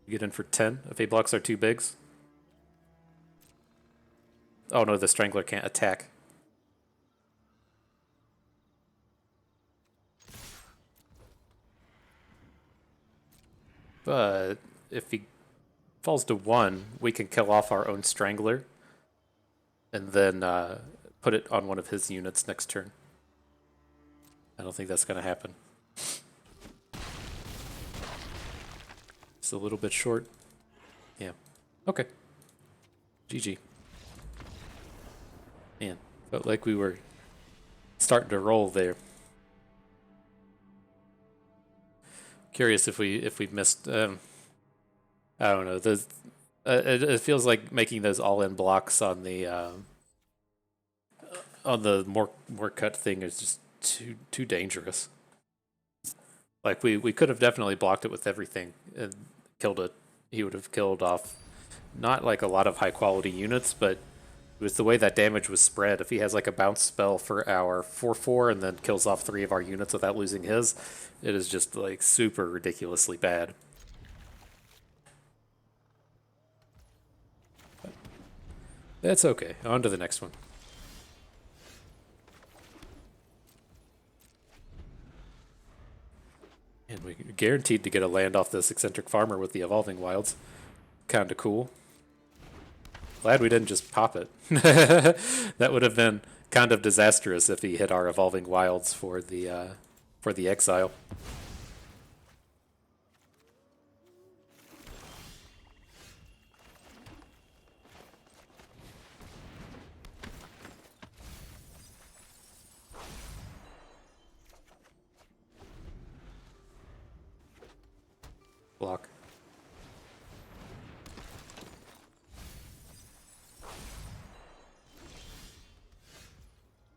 get in for 10 if he blocks our 2 bigs. Oh no, the Strangler can't attack. But if he falls to 1, we can kill off our own Strangler and then put it on one of his units next turn. I don't think that's going to happen. It's a little bit short. Yeah. Okay. GG. Man, felt like we were starting to roll there. Curious if we missed. I don't know. It feels like making those all-in blocks on the more cut thing is just too dangerous. Like we could have definitely blocked it with everything and killed it. He would have killed off not like a lot of high quality units, but with the way that damage was spread, if he has like a bounce spell for our 4/4 and then kills off 3 of our units without losing his, it is just like super ridiculously bad. But that's okay. On to the next one. And we're guaranteed to get a land off this eccentric farmer with the Evolving Wilds. Kinda cool. Glad we didn't just pop it. That would have been kind of disastrous if he hit our Evolving Wilds for the exile. Block.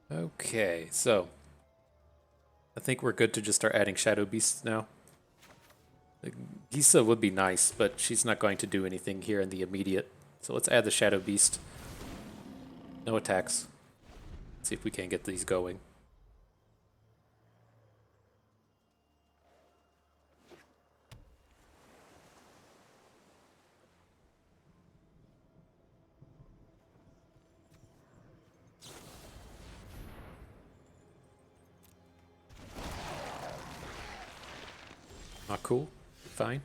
Okay, so I think we're good to just start adding Shadow Beasts now. Gisa would be nice, but she's not going to do anything here in the immediate. So let's add the Shadow Beast. No attacks. Let's see if we can get these going. Not cool. Fine.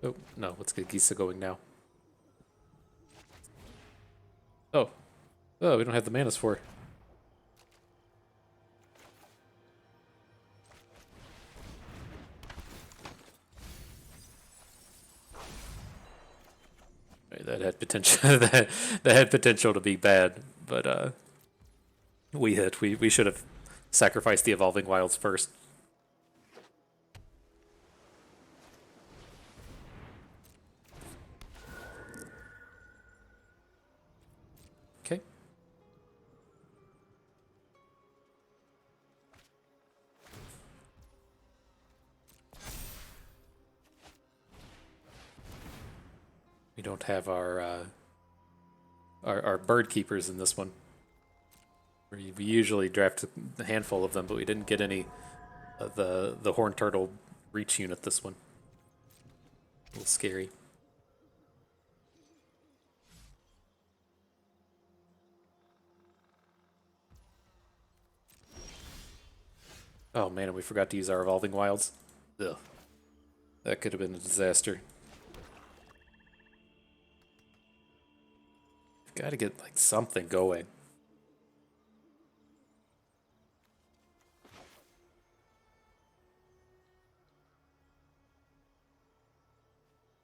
Oh, no, let's get Gisa going now. Oh. Oh, we don't have the manas for it. That had potential. that had potential to be bad, but we hit. We should have sacrificed the Evolving Wilds first. Okay. We don't have our bird keepers in this one. We usually draft a handful of them, but we didn't get any of the horn turtle reach unit this one. A little scary. Oh man, and we forgot to use our Evolving Wilds. Ugh. That could have been a disaster. Got to get like something going.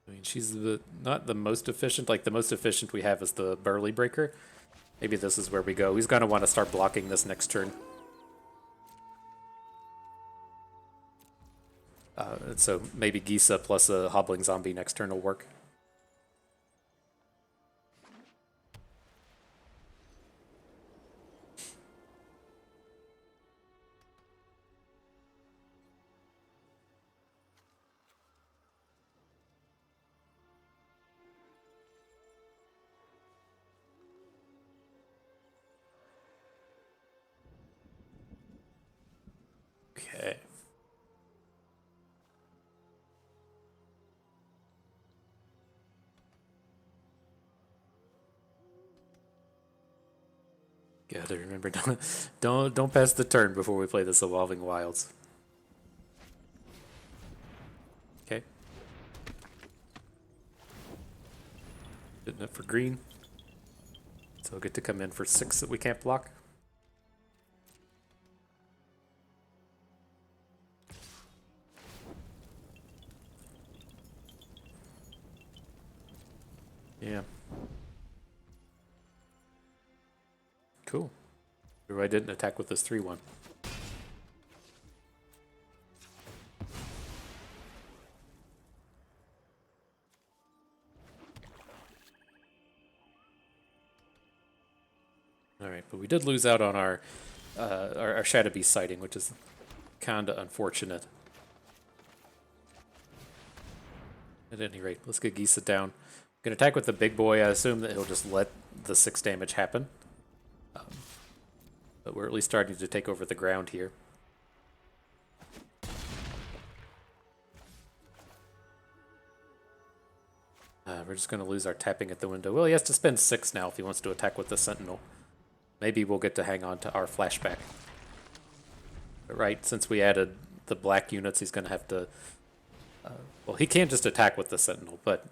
I mean, she's not the most efficient. Like the most efficient we have is the Burly Breaker. Maybe this is where we go. He's gonna want to start blocking this next turn. So maybe Gisa plus a Hobbling Zombie next turn will work. Okay. Gotta remember, don't pass the turn before we play this Evolving Wilds. Okay. Good enough for green. So we'll get to come in for 6 that we can't block. Yeah. Cool. I didn't attack with this 3-1. Alright, but we did lose out on our Shadow Beast sighting, which is kinda unfortunate. At any rate, let's get Gisa down. Gonna attack with the big boy. I assume that he'll just let the 6 damage happen. But we're at least starting to take over the ground here. We're just going to lose our tapping at the window. Well, he has to spend 6 now if he wants to attack with the Sentinel. Maybe we'll get to hang on to our flashback. But right, since we added the black units, he's going to have to... well, he can't just attack with the Sentinel, but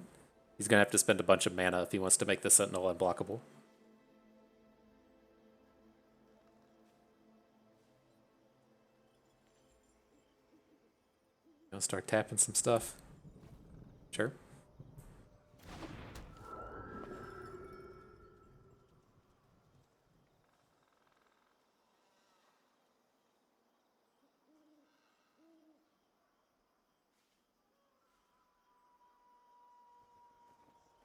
he's going to have to spend a bunch of mana if he wants to make the Sentinel unblockable. Gonna start tapping some stuff. Sure.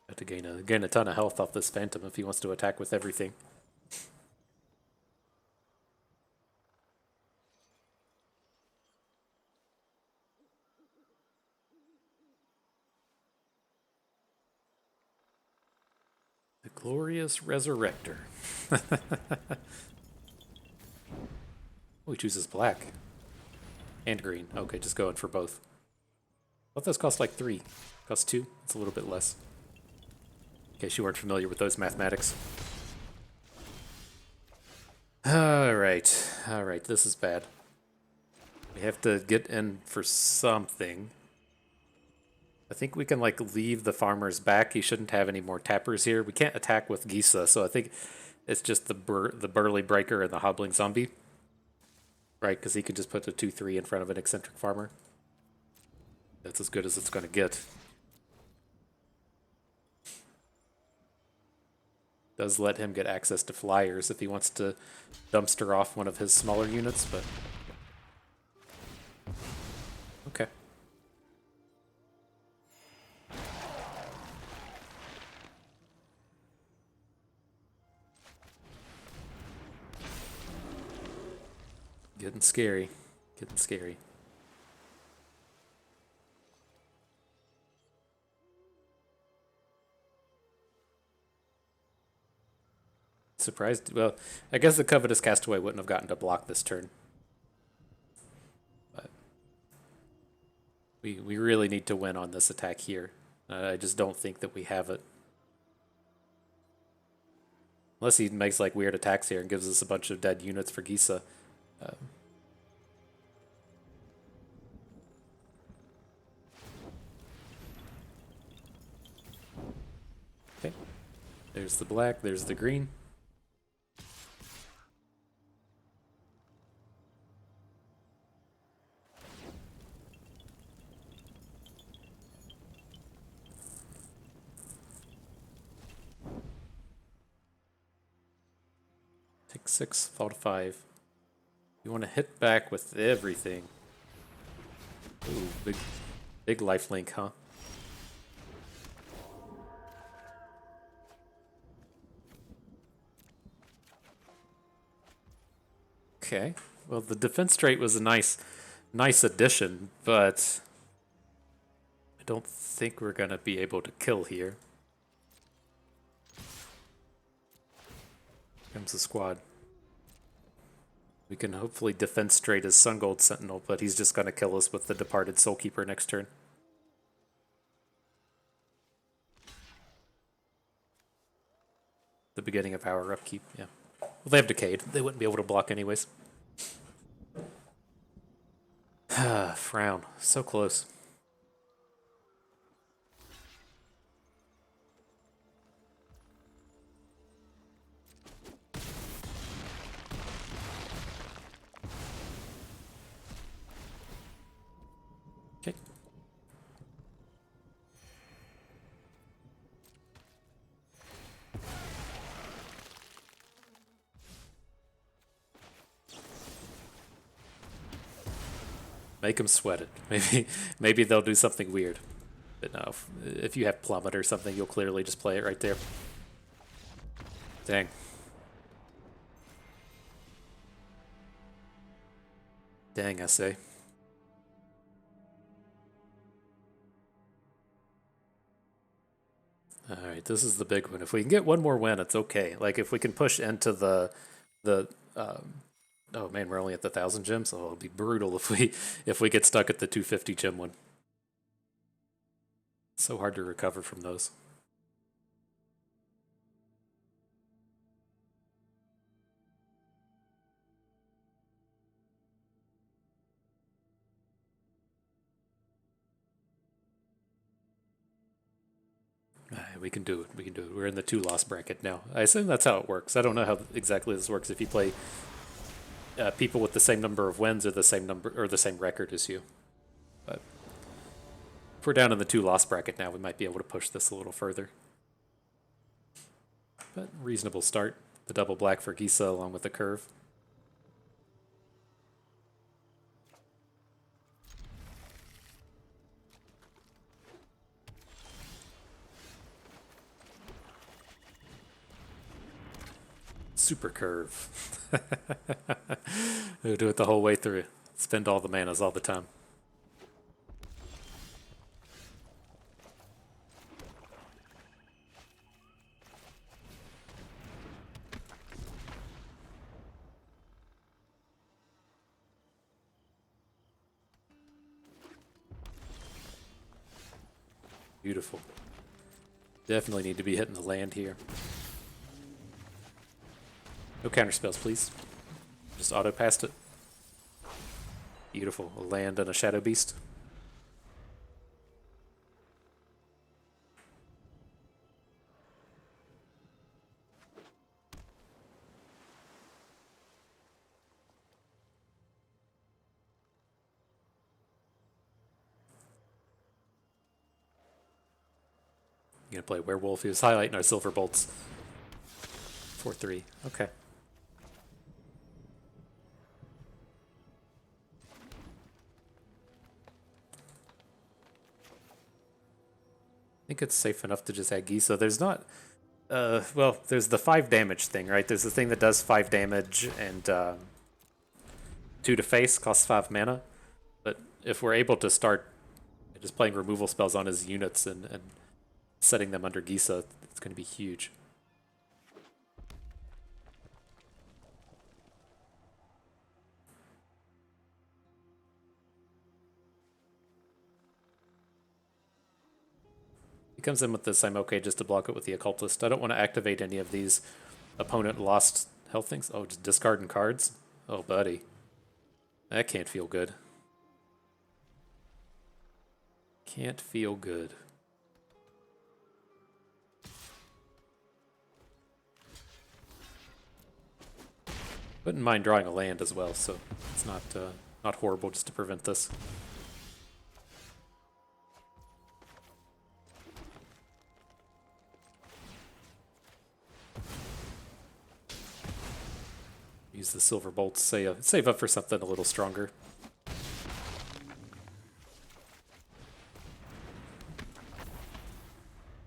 Got to gain a ton of health off this Phantom if he wants to attack with everything. The Glorious Resurrector. Oh, he chooses black. And green. Okay, just going for both. I thought those cost like 3. Cost 2? It's a little bit less. In case you weren't familiar with those mathematics. Alright, alright, this is bad. We have to get in for something. I think we can, like, leave the farmers back. He shouldn't have any more tappers here. We can't attack with Gisa, so I think it's just the Burly Breaker and the Hobbling Zombie. Right, because he can just put the 2-3 in front of an eccentric farmer. That's as good as it's going to get. Does let him get access to flyers if he wants to dumpster off one of his smaller units, but... Okay. Getting scary. Getting scary. Surprised. Well, I guess the Covetous Castaway wouldn't have gotten to block this turn. But we really need to win on this attack here. I just don't think that we have it. Unless he makes like weird attacks here and gives us a bunch of dead units for Gisa. Okay. There's the black, there's the green. Take 6, fall to 5. You want to hit back with everything. Ooh, big lifelink, huh? Okay. Well, the defense trait was a nice addition, but I don't think we're gonna be able to kill here. Comes the squad. We can hopefully defense straight as Sun Gold Sentinel, but he's just gonna kill us with the Departed Soulkeeper next turn. The beginning of our upkeep, yeah. Well, they have Decayed. They wouldn't be able to block anyways. Frown. So close. Okay. Make them sweat it. Maybe they'll do something weird. But no, if you have Plummet or something, you'll clearly just play it right there. Dang. Dang, I say. Alright, this is the big one. If we can get one more win, it's okay. Like, if we can push into the oh man, we're only at the 1,000 gems. Oh, it'll be brutal if we get stuck at the 250 gem one. It's so hard to recover from those. We can do it. We can do it. We're in the 2 loss bracket now. I assume that's how it works. I don't know how exactly this works if you play people with the same number of wins or the same number or the same record as you. But if we're down in the 2 loss bracket now, we might be able to push this a little further. But reasonable start. The double black for Gisa along with the curve. Super curve. We'll do it the whole way through. Spend all the manas all the time. Beautiful. Definitely need to be hitting the land here. No counter spells, please. Just auto passed it. Beautiful. A land and a Shadow Beast. You gonna play Werewolf? He was highlighting our Silver Bolts. 4-3. Okay. I think it's safe enough to just add Gisa. There's not... well, there's the 5 damage thing, right? There's the thing that does 5 damage and 2 to face, costs 5 mana. But if we're able to start just playing removal spells on his units and setting them under Gisa, it's going to be huge. He comes in with this, I'm okay just to block it with the Occultist. I don't want to activate any of these opponent lost health things. Oh, just discarding cards? Oh, buddy. That can't feel good. Can't feel good. Wouldn't mind drawing a land as well, so it's not horrible just to prevent this. Use the Silver Bolts, save up for something a little stronger.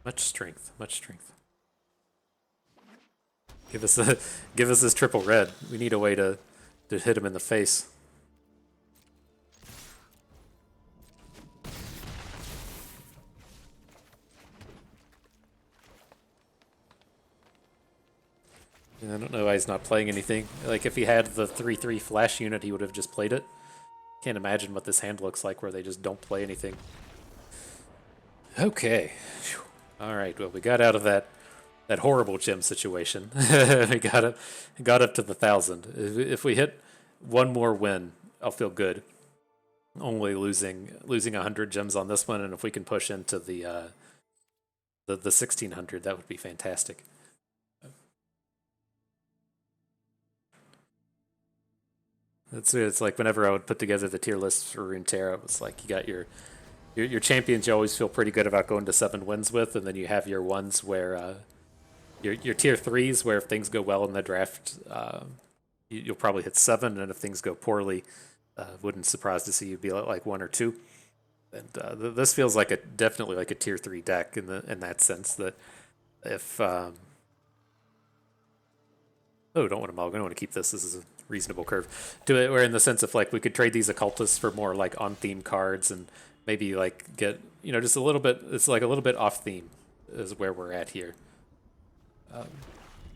Much strength, much strength. Give us this triple red. We need a way to hit him in the face. I don't know why he's not playing anything. Like, if he had the 3/3 flash unit, he would have just played it. Can't imagine what this hand looks like where they just don't play anything. Okay. Alright, well, we got out of that horrible gem situation. We got up to the 1,000. If we hit one more win, I'll feel good. Only losing 100 gems on this one, and if we can push into the 1,600, that would be fantastic. It's like whenever I would put together the tier list for Runeterra, it was like you got your champions you always feel pretty good about going to 7 wins with, and then you have your ones where your tier 3s where if things go well in the draft, you'll probably hit 7, and if things go poorly, wouldn't surprise to see you be like 1 or 2. And this feels like definitely like a tier 3 deck in that sense that if oh, don't want to mulligan, I want to keep this. This is a reasonable curve to it, where in the sense of like we could trade these occultists for more like on theme cards and maybe like get just a little bit. It's like a little bit off theme is where we're at here.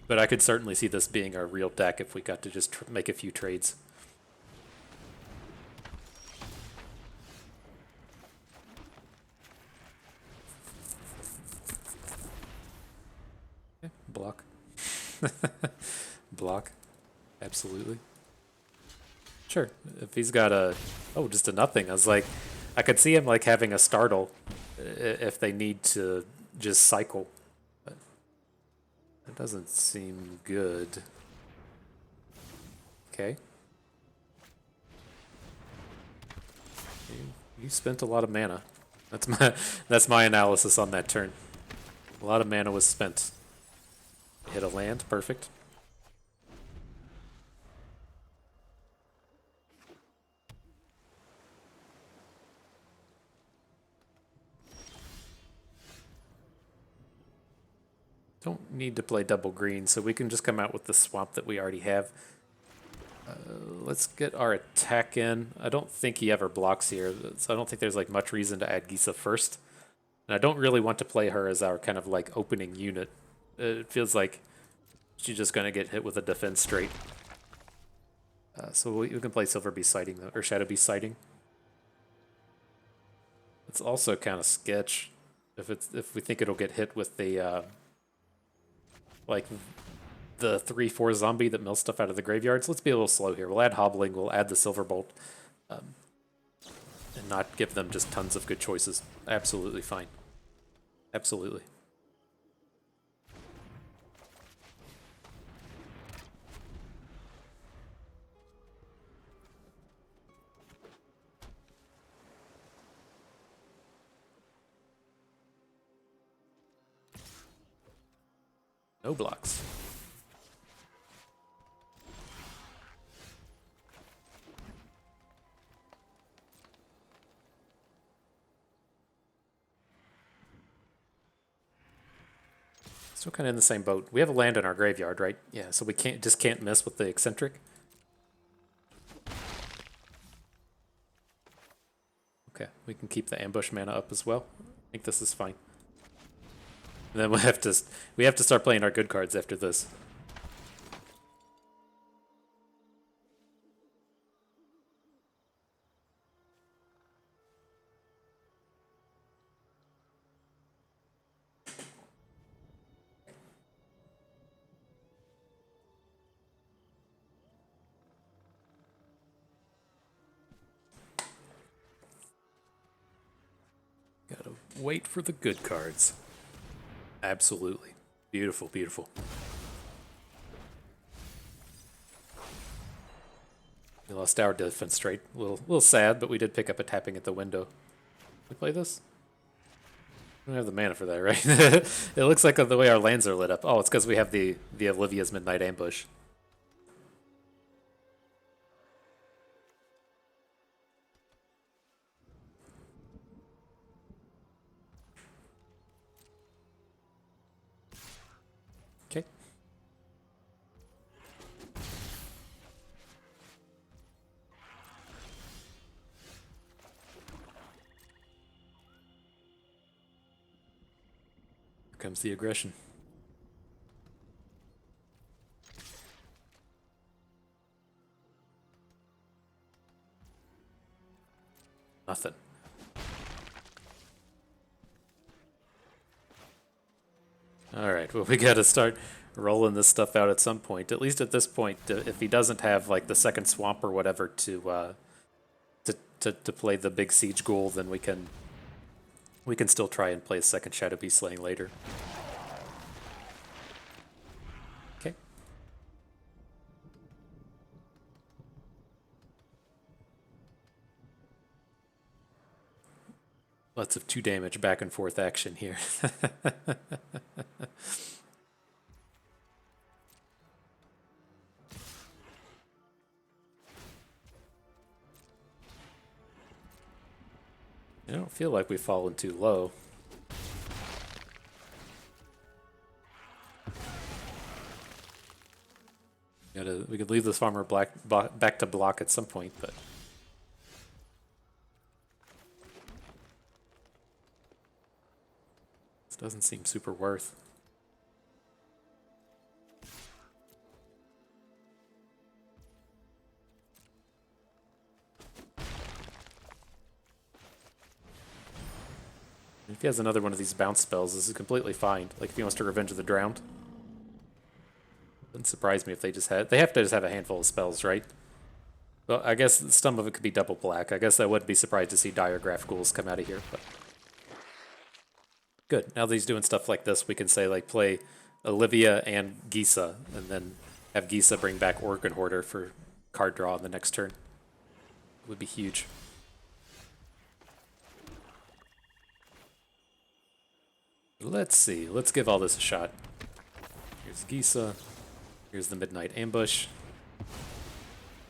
But I could certainly see this being a real deck if we got to just make a few trades. Okay, block. Block. Absolutely. Sure. If he's got just a nothing. I was like, I could see him like having a startle if they need to just cycle. But that doesn't seem good. Okay. You spent a lot of mana. That's my analysis on that turn. A lot of mana was spent. Hit a land, perfect. Don't need to play double green, so we can just come out with the swamp that we already have. Let's get our attack in. I don't think he ever blocks here, so I don't think there's like much reason to add Gisa first. And I don't really want to play her as our kind of like opening unit. It feels like she's just going to get hit with a defense straight. So we can play Silver Beast Sighting, though, or Shadow Beast Sighting. It's also kind of sketch if we think it'll get hit with the like the 3/4 zombie that mills stuff out of the graveyards. Let's be a little slow here. We'll add Hobbling, we'll add the Silverbolt, and not give them just tons of good choices. Absolutely fine. Absolutely. No blocks. Still kind of in the same boat. We have a land in our graveyard, right? Yeah, so we can't miss with the eccentric. Okay, we can keep the ambush mana up as well. I think this is fine. And then we have to start playing our good cards after this. Gotta wait for the good cards. Absolutely. Beautiful, beautiful. We lost our defense straight. A little sad, but we did pick up a tapping at the window. We play this? We don't have the mana for that, right? It looks like the way our lands are lit up. Oh, it's because we have the Olivia's Midnight Ambush. Okay. Here comes the aggression. Nothing. Alright, well we gotta start rolling this stuff out at some point. At least at this point, if he doesn't have like the second swamp or whatever to play the big siege ghoul, then we can still try and play a second Shadow Beast Slaying later. Okay. Lots of 2 damage back and forth action here. I don't feel like we've fallen too low. We could leave this farmer back to block at some point, but this doesn't seem super worth. If he has another one of these bounce spells, this is completely fine. Like if he wants to Revenge of the Drowned. Wouldn't surprise me if they have to just have a handful of spells, right? Well, I guess some of it could be double black. I guess I wouldn't be surprised to see Diregraph Ghouls come out of here, but good. Now that he's doing stuff like this, we can say like play Olivia and Gisa, and then have Gisa bring back Organ Hoarder for card draw on the next turn. It would be huge. Let's see. Let's give all this a shot. Here's Gisa. Here's the Midnight Ambush.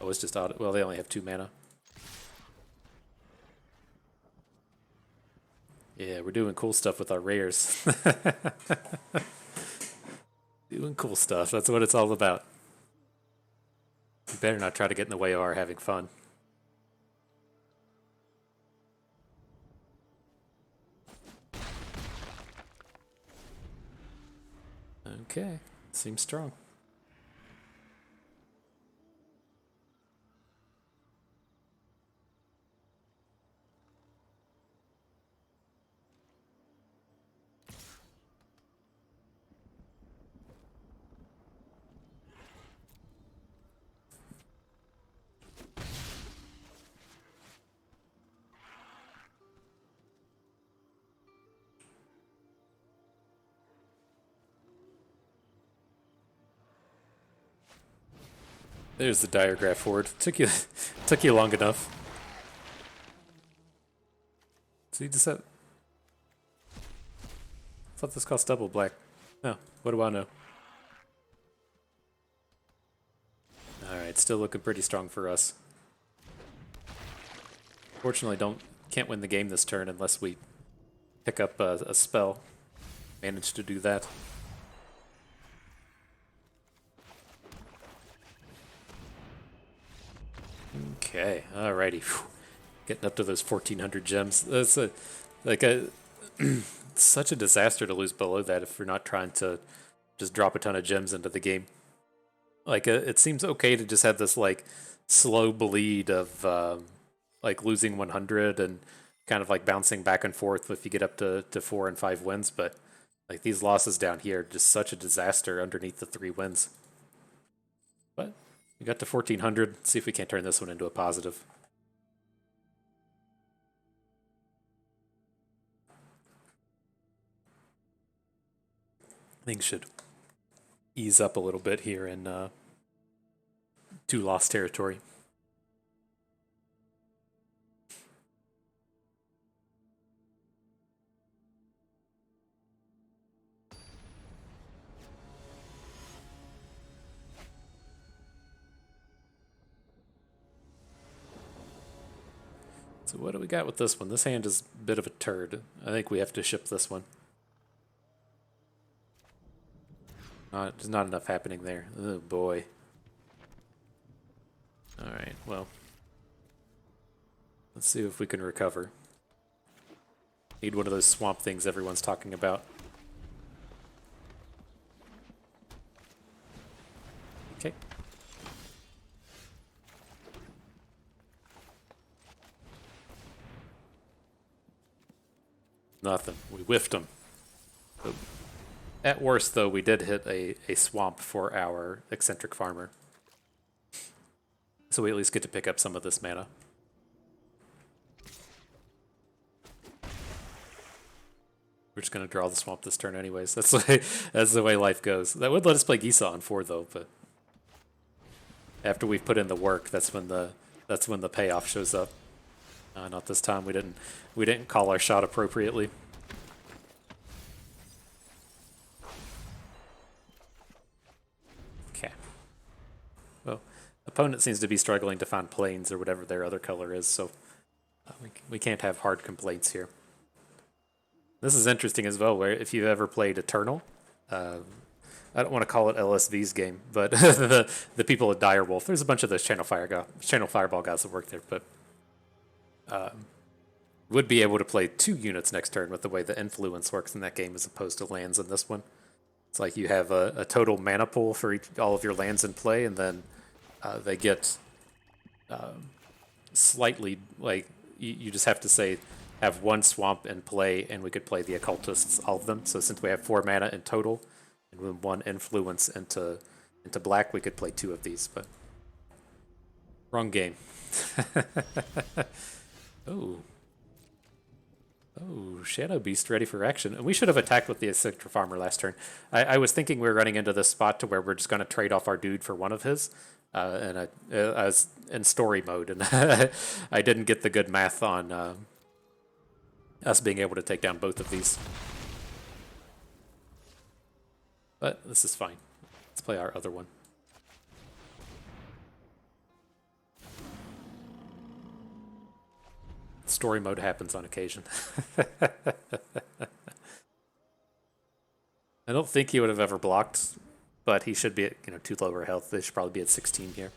Oh, it's just out. Well, they only have 2 mana. Yeah, we're doing cool stuff with our rares. Doing cool stuff. That's what it's all about. We better not try to get in the way of our having fun. Okay, seems strong. There's the diagraph forward. Took you long enough. So you just have... I thought this cost double black. Oh, what do I know? Alright, still looking pretty strong for us. Fortunately, can't win the game this turn unless we pick up a spell. Managed to do that. Okay, alrighty. Whew. Getting up to those 1,400 gems. That's such a disaster to lose below that if we're not trying to just drop a ton of gems into the game. Like, it seems okay to just have this, like, slow bleed of, like, losing 100 and kind of, like, bouncing back and forth if you get up to 4 and 5 wins, but, like, these losses down here, just such a disaster underneath the 3 wins. But we got to 1,400. Let's see if we can't turn this one into a positive. Things should ease up a little bit here in 2 lost territory. So what do we got with this one? This hand is a bit of a turd. I think we have to ship this one. There's not enough happening there. Oh boy. Alright, well. Let's see if we can recover. Need one of those swamp things everyone's talking about. Okay. Nothing. We whiffed them. At worst, though, we did hit a swamp for our eccentric farmer. So we at least get to pick up some of this mana. We're just going to draw the swamp this turn anyways. That's the way life goes. That would let us play Gisa on 4, though, but after we've put in the work, that's when the payoff shows up. Not this time. We didn't call our shot appropriately. Okay. Well, opponent seems to be struggling to find planes or whatever their other color is, so we can't have hard complaints here. This is interesting as well, where if you've ever played Eternal, I don't want to call it LSV's game, but the people at Direwolf, there's a bunch of those Channel Fireball guys that work there, but would be able to play 2 units next turn with the way the influence works in that game as opposed to lands in this one. It's like you have a total mana pool for all of your lands in play, and then they get slightly, like, you just have to say, have 1 swamp in play, and we could play the occultists, all of them. So since we have 4 mana in total, and with 1 influence into black, we could play 2 of these, but wrong game. Oh, Shadow Beast ready for action. And we should have attacked with the Eccentric Farmer last turn. I was thinking we were running into this spot to where we're just going to trade off our dude for one of his. And I was in story mode, and I didn't get the good math on us being able to take down both of these. But this is fine. Let's play our other one. Story mode happens on occasion. I don't think he would have ever blocked, but he should be at 2 lower health. They should probably be at 16 here.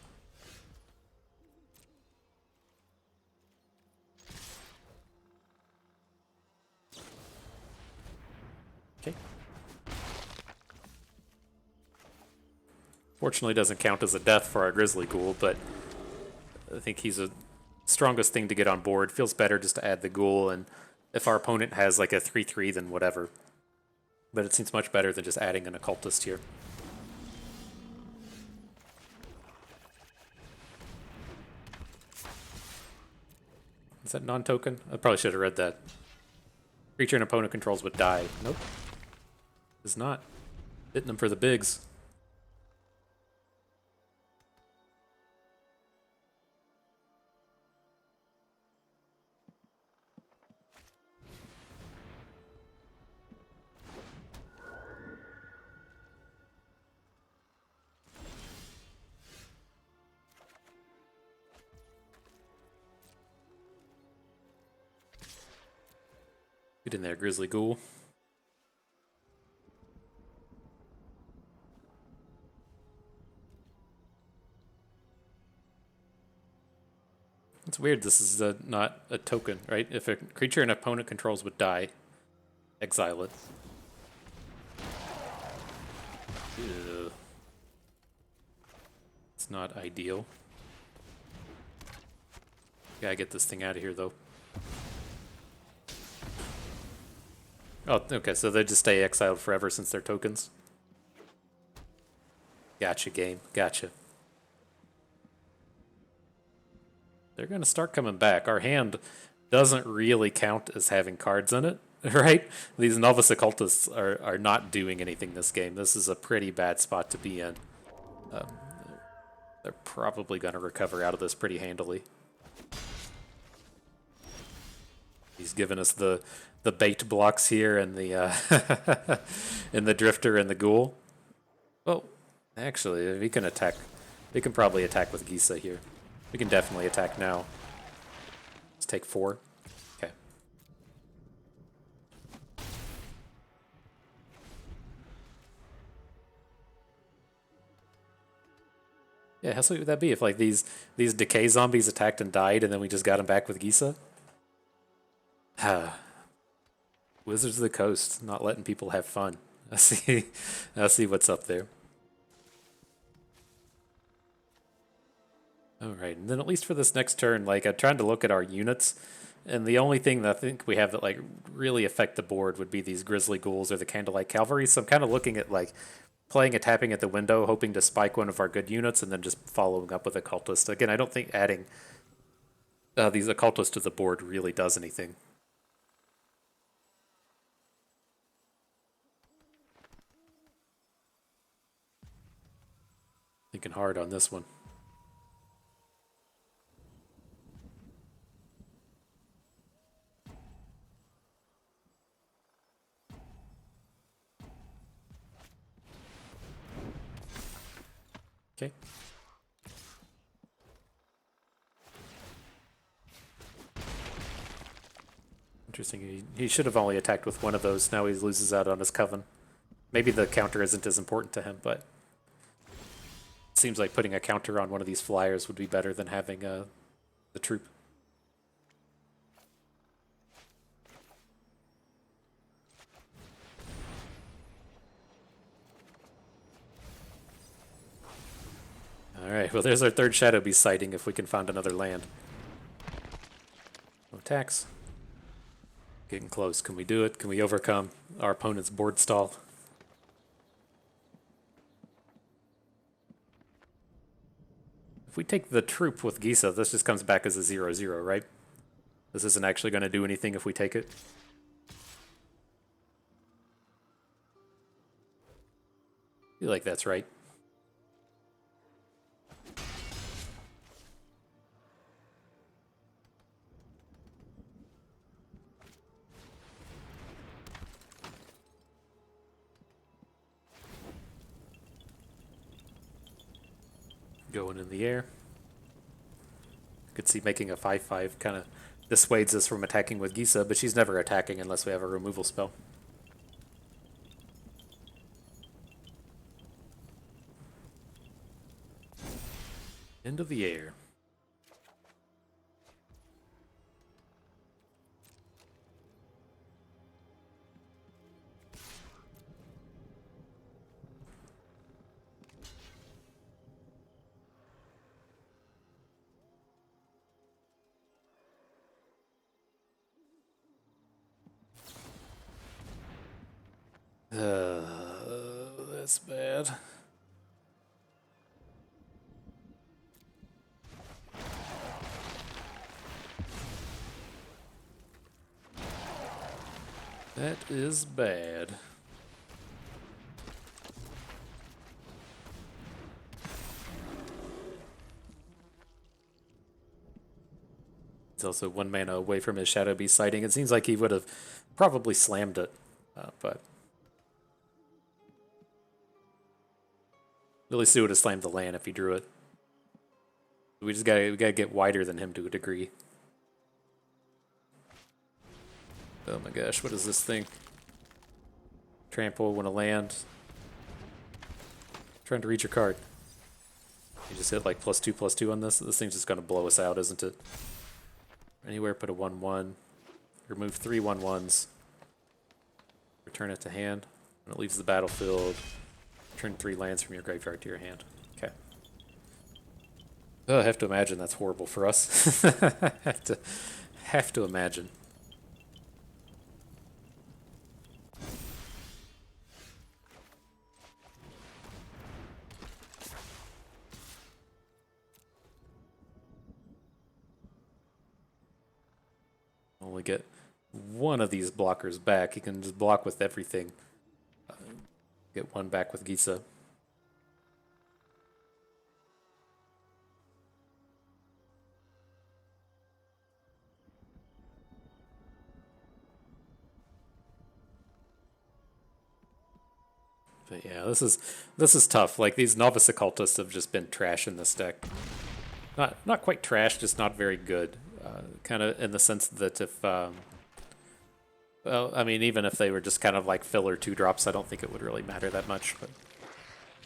Okay. Fortunately, doesn't count as a death for our Grizzly Ghoul, but I think he's a strongest thing to get on board. Feels better just to add the Ghoul, and if our opponent has like a 3/3, then whatever. But it seems much better than just adding an occultist here. Is that non-token? I probably should have read that. Creature an opponent controls would die. Nope. It's not. Hitting them for the bigs. Get in there, Grizzly Ghoul. It's weird this is not a token, right? If a creature an opponent controls would die, exile it. Ew. It's not ideal. Gotta get this thing out of here, though. Oh, okay, so they just stay exiled forever since they're tokens. Gotcha, game. Gotcha. They're going to start coming back. Our hand doesn't really count as having cards in it, right? These Novice Occultists are not doing anything this game. This is a pretty bad spot to be in. They're probably going to recover out of this pretty handily. He's given us the bait blocks here and the and the Drifter and the Ghoul. Well, actually, we can attack. We can probably attack with Gisa here. We can definitely attack now. Let's take 4. Okay. Yeah, how sweet would that be if like these decay zombies attacked and died, and then we just got them back with Gisa? Wizards of the Coast, not letting people have fun. I see what's up there. Alright, and then at least for this next turn, like I'm trying to look at our units, and the only thing that I think we have that like really affect the board would be these Grizzly Ghouls or the Candlelight Cavalry. So I'm kind of looking at like playing a tapping at the window, hoping to spike one of our good units, and then just following up with a Cultist. Again, I don't think adding these Occultists to the board really does anything. Thinking hard on this one. Okay. Interesting. He should have only attacked with one of those. Now he loses out on his Coven. Maybe the counter isn't as important to him, but it seems like putting a counter on one of these flyers would be better than having the troop. Alright, well there's our third Shadow Beast sighting if we can find another land. No attacks. Getting close. Can we do it? Can we overcome our opponent's board stall? If we take the troop with Gisa, this just comes back as a 0/0, right? This isn't actually going to do anything if we take it. I feel like that's right. Going in the air. Could see making a 5/5 kind of dissuades us from attacking with Gisa, but she's never attacking unless we have a removal spell. End of the air. That's bad. That is bad. It's also 1 mana away from his Shadow Beast sighting. It seems like he would have probably slammed it, but at least he would have slammed the land if he drew it. We gotta get wider than him to a degree. Oh my gosh, what is this thing? Trample when a land. Trying to read your card. You just hit like +2/+2 on this. This thing's just gonna blow us out, isn't it? Anywhere, put a 1/1. Remove 3 1/1s. Return it to hand. When it leaves the battlefield, return 3 lands from your graveyard to your hand. Okay. Oh, I have to imagine that's horrible for us. have to imagine. Only get one of these blockers back. He can just block with everything. Get one back with Gisa. But yeah, this is tough. Like these novice occultists have just been trash in this deck. Not quite trash, just not very good. Kind of in the sense that if well, I mean, even if they were just kind of like filler 2-drops, I don't think it would really matter that much. But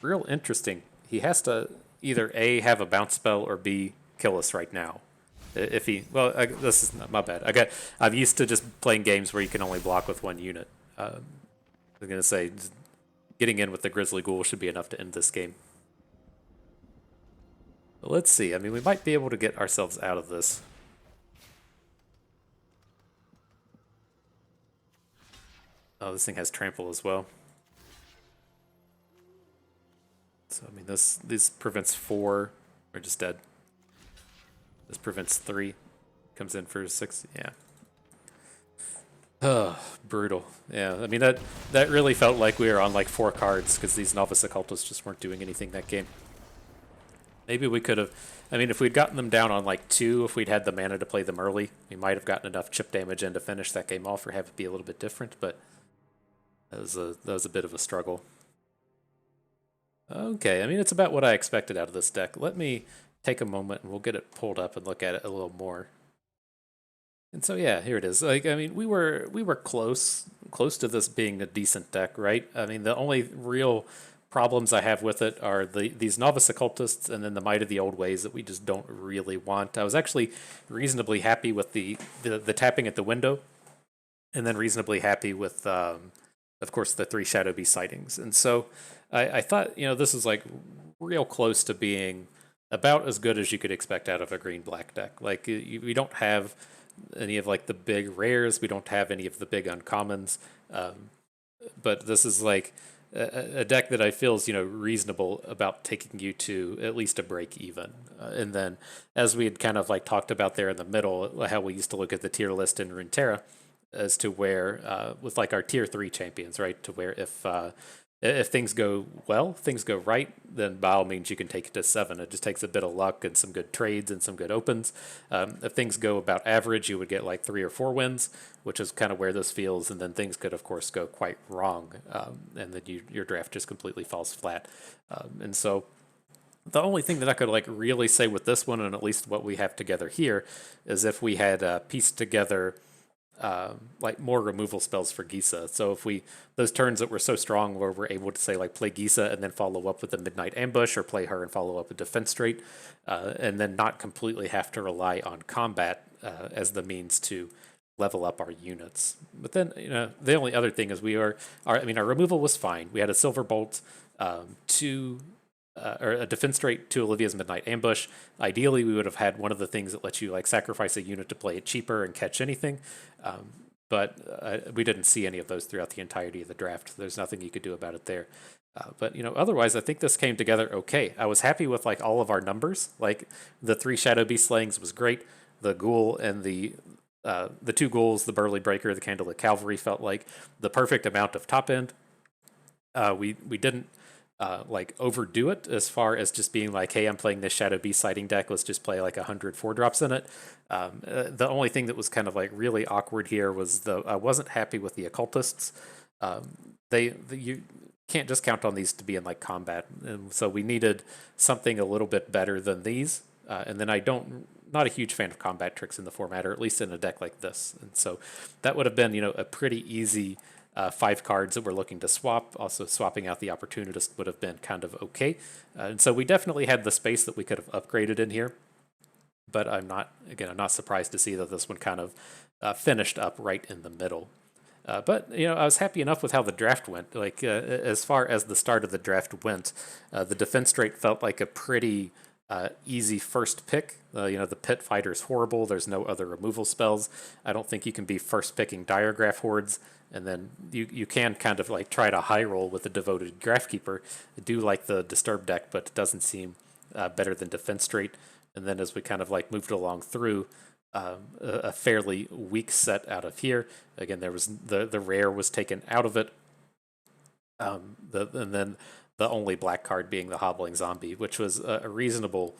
real interesting. He has to either A, have a bounce spell, or B, kill us right now. If he, well, this is not my bad. I'm used to just playing games where you can only block with 1 unit. I was gonna say, getting in with the Grizzly Ghoul should be enough to end this game. But let's see. I mean, we might be able to get ourselves out of this. Oh, this thing has trample as well. So, I mean, this prevents 4. We're just dead. This prevents 3. Comes in for 6. Yeah. Oh, brutal. Yeah, I mean, that really felt like we were on like 4 cards because these Novice Occultists just weren't doing anything that game. Maybe we could have... I mean, if we'd gotten them down on like 2, if we'd had the mana to play them early, we might have gotten enough chip damage in to finish that game off or have it be a little bit different, but that was a bit of a struggle. Okay, I mean, it's about what I expected out of this deck. Let me take a moment and we'll get it pulled up and look at it a little more. And so yeah, here it is. Like, I mean, we were close to this being a decent deck, right? I mean, the only real problems I have with it are these Novice Occultists and then the Might of the Old Ways that we just don't really want. I was actually reasonably happy with the tapping at the window, and then reasonably happy with, of course, the 3 Shadow Beast sightings. And so I thought, you know, this is like real close to being about as good as you could expect out of a green-black deck. Like, we don't have any of like the big rares, we don't have any of the big uncommons, but this is like a deck that I feel is, you know, reasonable about taking you to at least a break even. And then, as we had kind of like talked about there in the middle, how we used to look at the tier list in Runeterra as to where with like our tier 3 champions, right, to where if things go well, things go right, then by all means you can take it to 7. It just takes a bit of luck and some good trades and some good opens. If things go about average, you would get like 3 or 4 wins, which is kind of where this feels. And then things could, of course, go quite wrong, and then your draft just completely falls flat. And so the only thing that I could like really say with this one, and at least what we have together here, is if we had pieced together like more removal spells for Gisa. So if those turns that were so strong where we're able to say like play Gisa and then follow up with the Midnight Ambush, or play her and follow up with Defense Straight, and then not completely have to rely on combat as the means to level up our units. But then, you know, the only other thing is our removal was fine. We had a Silver Bolt, or a Defense Straight to Olivia's Midnight Ambush. Ideally, we would have had one of the things that lets you like sacrifice a unit to play it cheaper and catch anything, but we didn't see any of those throughout the entirety of the draft. There's nothing you could do about it there. But you know, otherwise, I think this came together okay. I was happy with like all of our numbers. Like the 3 Shadow Beast slayings was great. The Ghoul and the 2 Ghouls, the Burly Breaker, the Candlelit Cavalry felt like the perfect amount of top end. We didn't like overdo it as far as just being like, hey, I'm playing this Shadow Beast sighting deck, let's just play like 100 4-drops in it. The only thing that was kind of like really awkward here was I wasn't happy with the occultists. You can't just count on these to be in like combat, and so we needed something a little bit better than these. And then not a huge fan of combat tricks in the format, or at least in a deck like this. And so that would have been, a pretty easy 5 cards that we're looking to swap. Also, swapping out the Opportunist would have been kind of okay. And so we definitely had the space that we could have upgraded in here. But I'm not surprised to see that this one kind of finished up right in the middle. But I was happy enough with how the draft went. Like as far as the start of the draft went, the defense straight felt like a pretty easy first pick. The Pit Fighter is horrible. There's no other removal spells. I don't think you can be first picking Diregraph Hordes, and then you can kind of like try to high roll with the Devoted Graphkeeper. I do like the Disturb deck, but it doesn't seem better than defense straight. And then as we kind of like moved along through, a fairly weak set out of here. Again, there was the rare was taken out of it. And then the only black card being the Hobbling Zombie, which was a reasonable,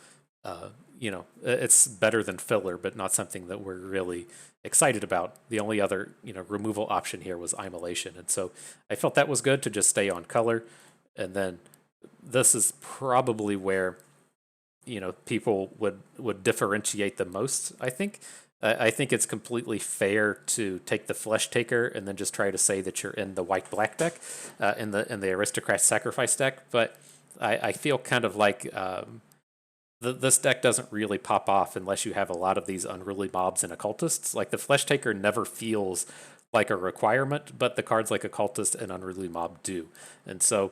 it's better than filler, but not something that we're really excited about. The only other, removal option here was Immolation. And so I felt that was good to just stay on color. And then this is probably where people would differentiate the most. I think it's completely fair to take the Flesh Taker and then just try to say that you're in the white-black deck, in the Aristocrat Sacrifice deck. But I feel kind of like this deck doesn't really pop off unless you have a lot of these Unruly Mobs and Occultists. Like the Flesh Taker never feels like a requirement, but the cards like Occultist and Unruly Mob do. And so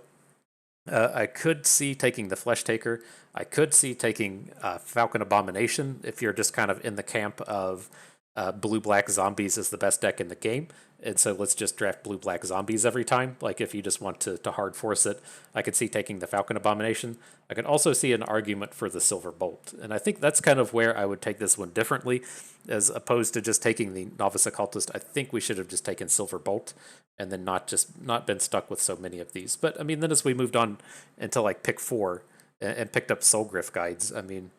I could see taking the Flesh Taker. I could see taking Falcon Abomination if you're just kind of in the camp of blue-black zombies is the best deck in the game. And so let's just draft blue-black zombies every time. Like if you just want to hard force it, I could see taking the Falcon Abomination. I could also see an argument for the Silver Bolt. And I think that's kind of where I would take this one differently, as opposed to just taking the Novice Occultist. I think we should have just taken Silver Bolt and then not been stuck with so many of these. But I mean, then as we moved on into like pick 4 and picked up Soulgriff Guides, I mean,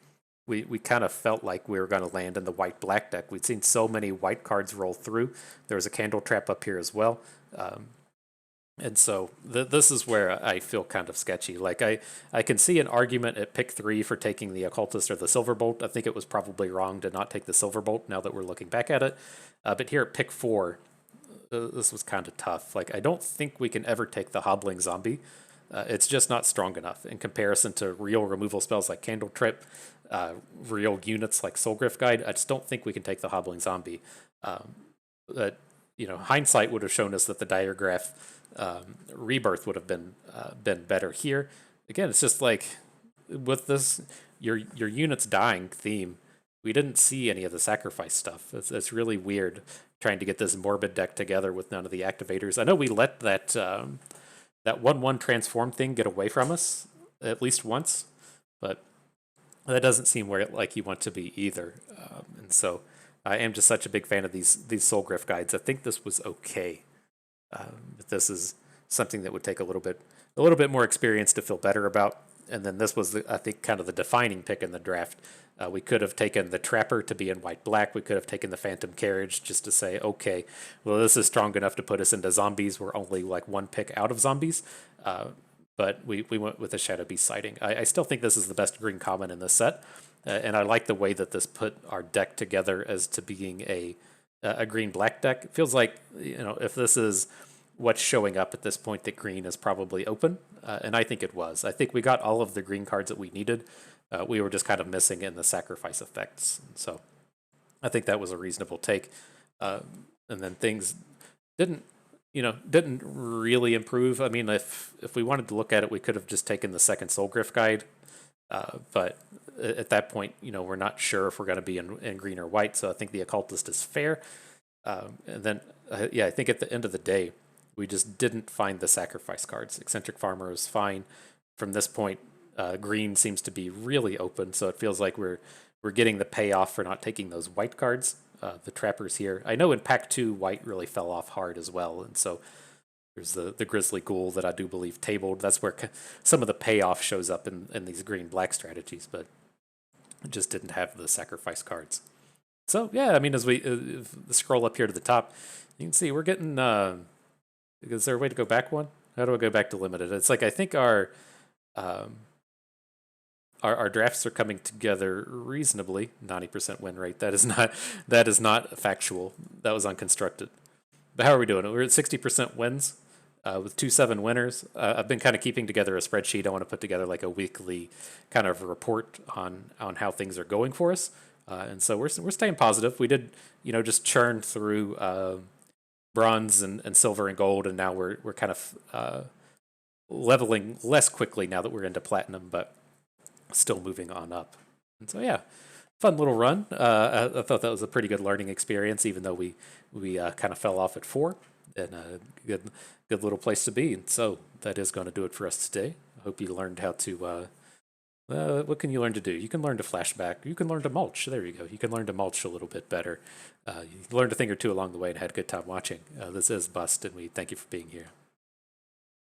we kind of felt like we were going to land in the white-black deck. We'd seen so many white cards roll through. There was a Candle Trap up here as well. And so this is where I feel kind of sketchy. Like I can see an argument at pick 3 for taking the Occultist or the Silverbolt. I think it was probably wrong to not take the Silverbolt now that we're looking back at it. But here at pick 4, this was kind of tough. Like I don't think we can ever take the Hobbling Zombie. It's just not strong enough in comparison to real removal spells like Candle Trip, real units like Soulgriff Guide. I just don't think we can take the Hobbling Zombie. Hindsight would have shown us that the Diregraph Rebirth would have been better here. Again, it's just like with this your units dying theme, we didn't see any of the sacrifice stuff. It's really weird trying to get this morbid deck together with none of the activators. I know we let that 1/1 transform thing get away from us at least once, but that doesn't seem where like you want to be either. And so I am just such a big fan of these Soulgriff Guides. I think this was okay. But this is something that would take a little bit more experience to feel better about. And then this was, I think, kind of the defining pick in the draft. We could have taken the Trapper to be in white-black. We could have taken the Phantom Carriage just to say, okay, well, this is strong enough to put us into zombies. We're only like one pick out of zombies. But we went with the Shadow Beast sighting. I still think this is the best green common in this set. And I like the way that this put our deck together as to being a green-black deck. It feels like, if this is what's showing up at this point, that green is probably open. And I think it was. I think we got all of the green cards that we needed. We were just kind of missing in the sacrifice effects. So I think that was a reasonable take. And then things didn't really improve. I mean, if we wanted to look at it, we could have just taken the second Soulgriff Guide. But at that point, we're not sure if we're going to be in green or white. So I think the Occultist is fair. And then, I think at the end of the day, we just didn't find the sacrifice cards. Eccentric Farmer is fine. From this point, green seems to be really open, so it feels like we're getting the payoff for not taking those white cards. The Trappers here. I know in Pack 2, white really fell off hard as well, and so there's the Grizzly Ghoul that I do believe tabled. That's where some of the payoff shows up in these green-black strategies, but it just didn't have the sacrifice cards. So, yeah, I mean, as we scroll up here to the top, you can see we're getting... is there a way to go back one? How do I go back to limited? It's like I think our our drafts are coming together reasonably. 90% win rate. That is not factual. That was unconstructed. But how are we doing? We're at 60% wins with 2-7 winners. I've been kind of keeping together a spreadsheet. I want to put together like a weekly kind of report on how things are going for us. And so we're staying positive. We did, just churn through bronze and silver and gold, and now we're kind of leveling less quickly now that we're into platinum, but still moving on up. And so yeah, fun little run. I thought that was a pretty good learning experience, even though we kind of fell off at 4, and good little place to be. And so that is going to do it for us today. I hope you learned how to. What can you learn to do? You can learn to flashback. You can learn to mulch. There you go. You can learn to mulch a little bit better. You learned a thing or two along the way and had a good time watching. This is Bust, and we thank you for being here.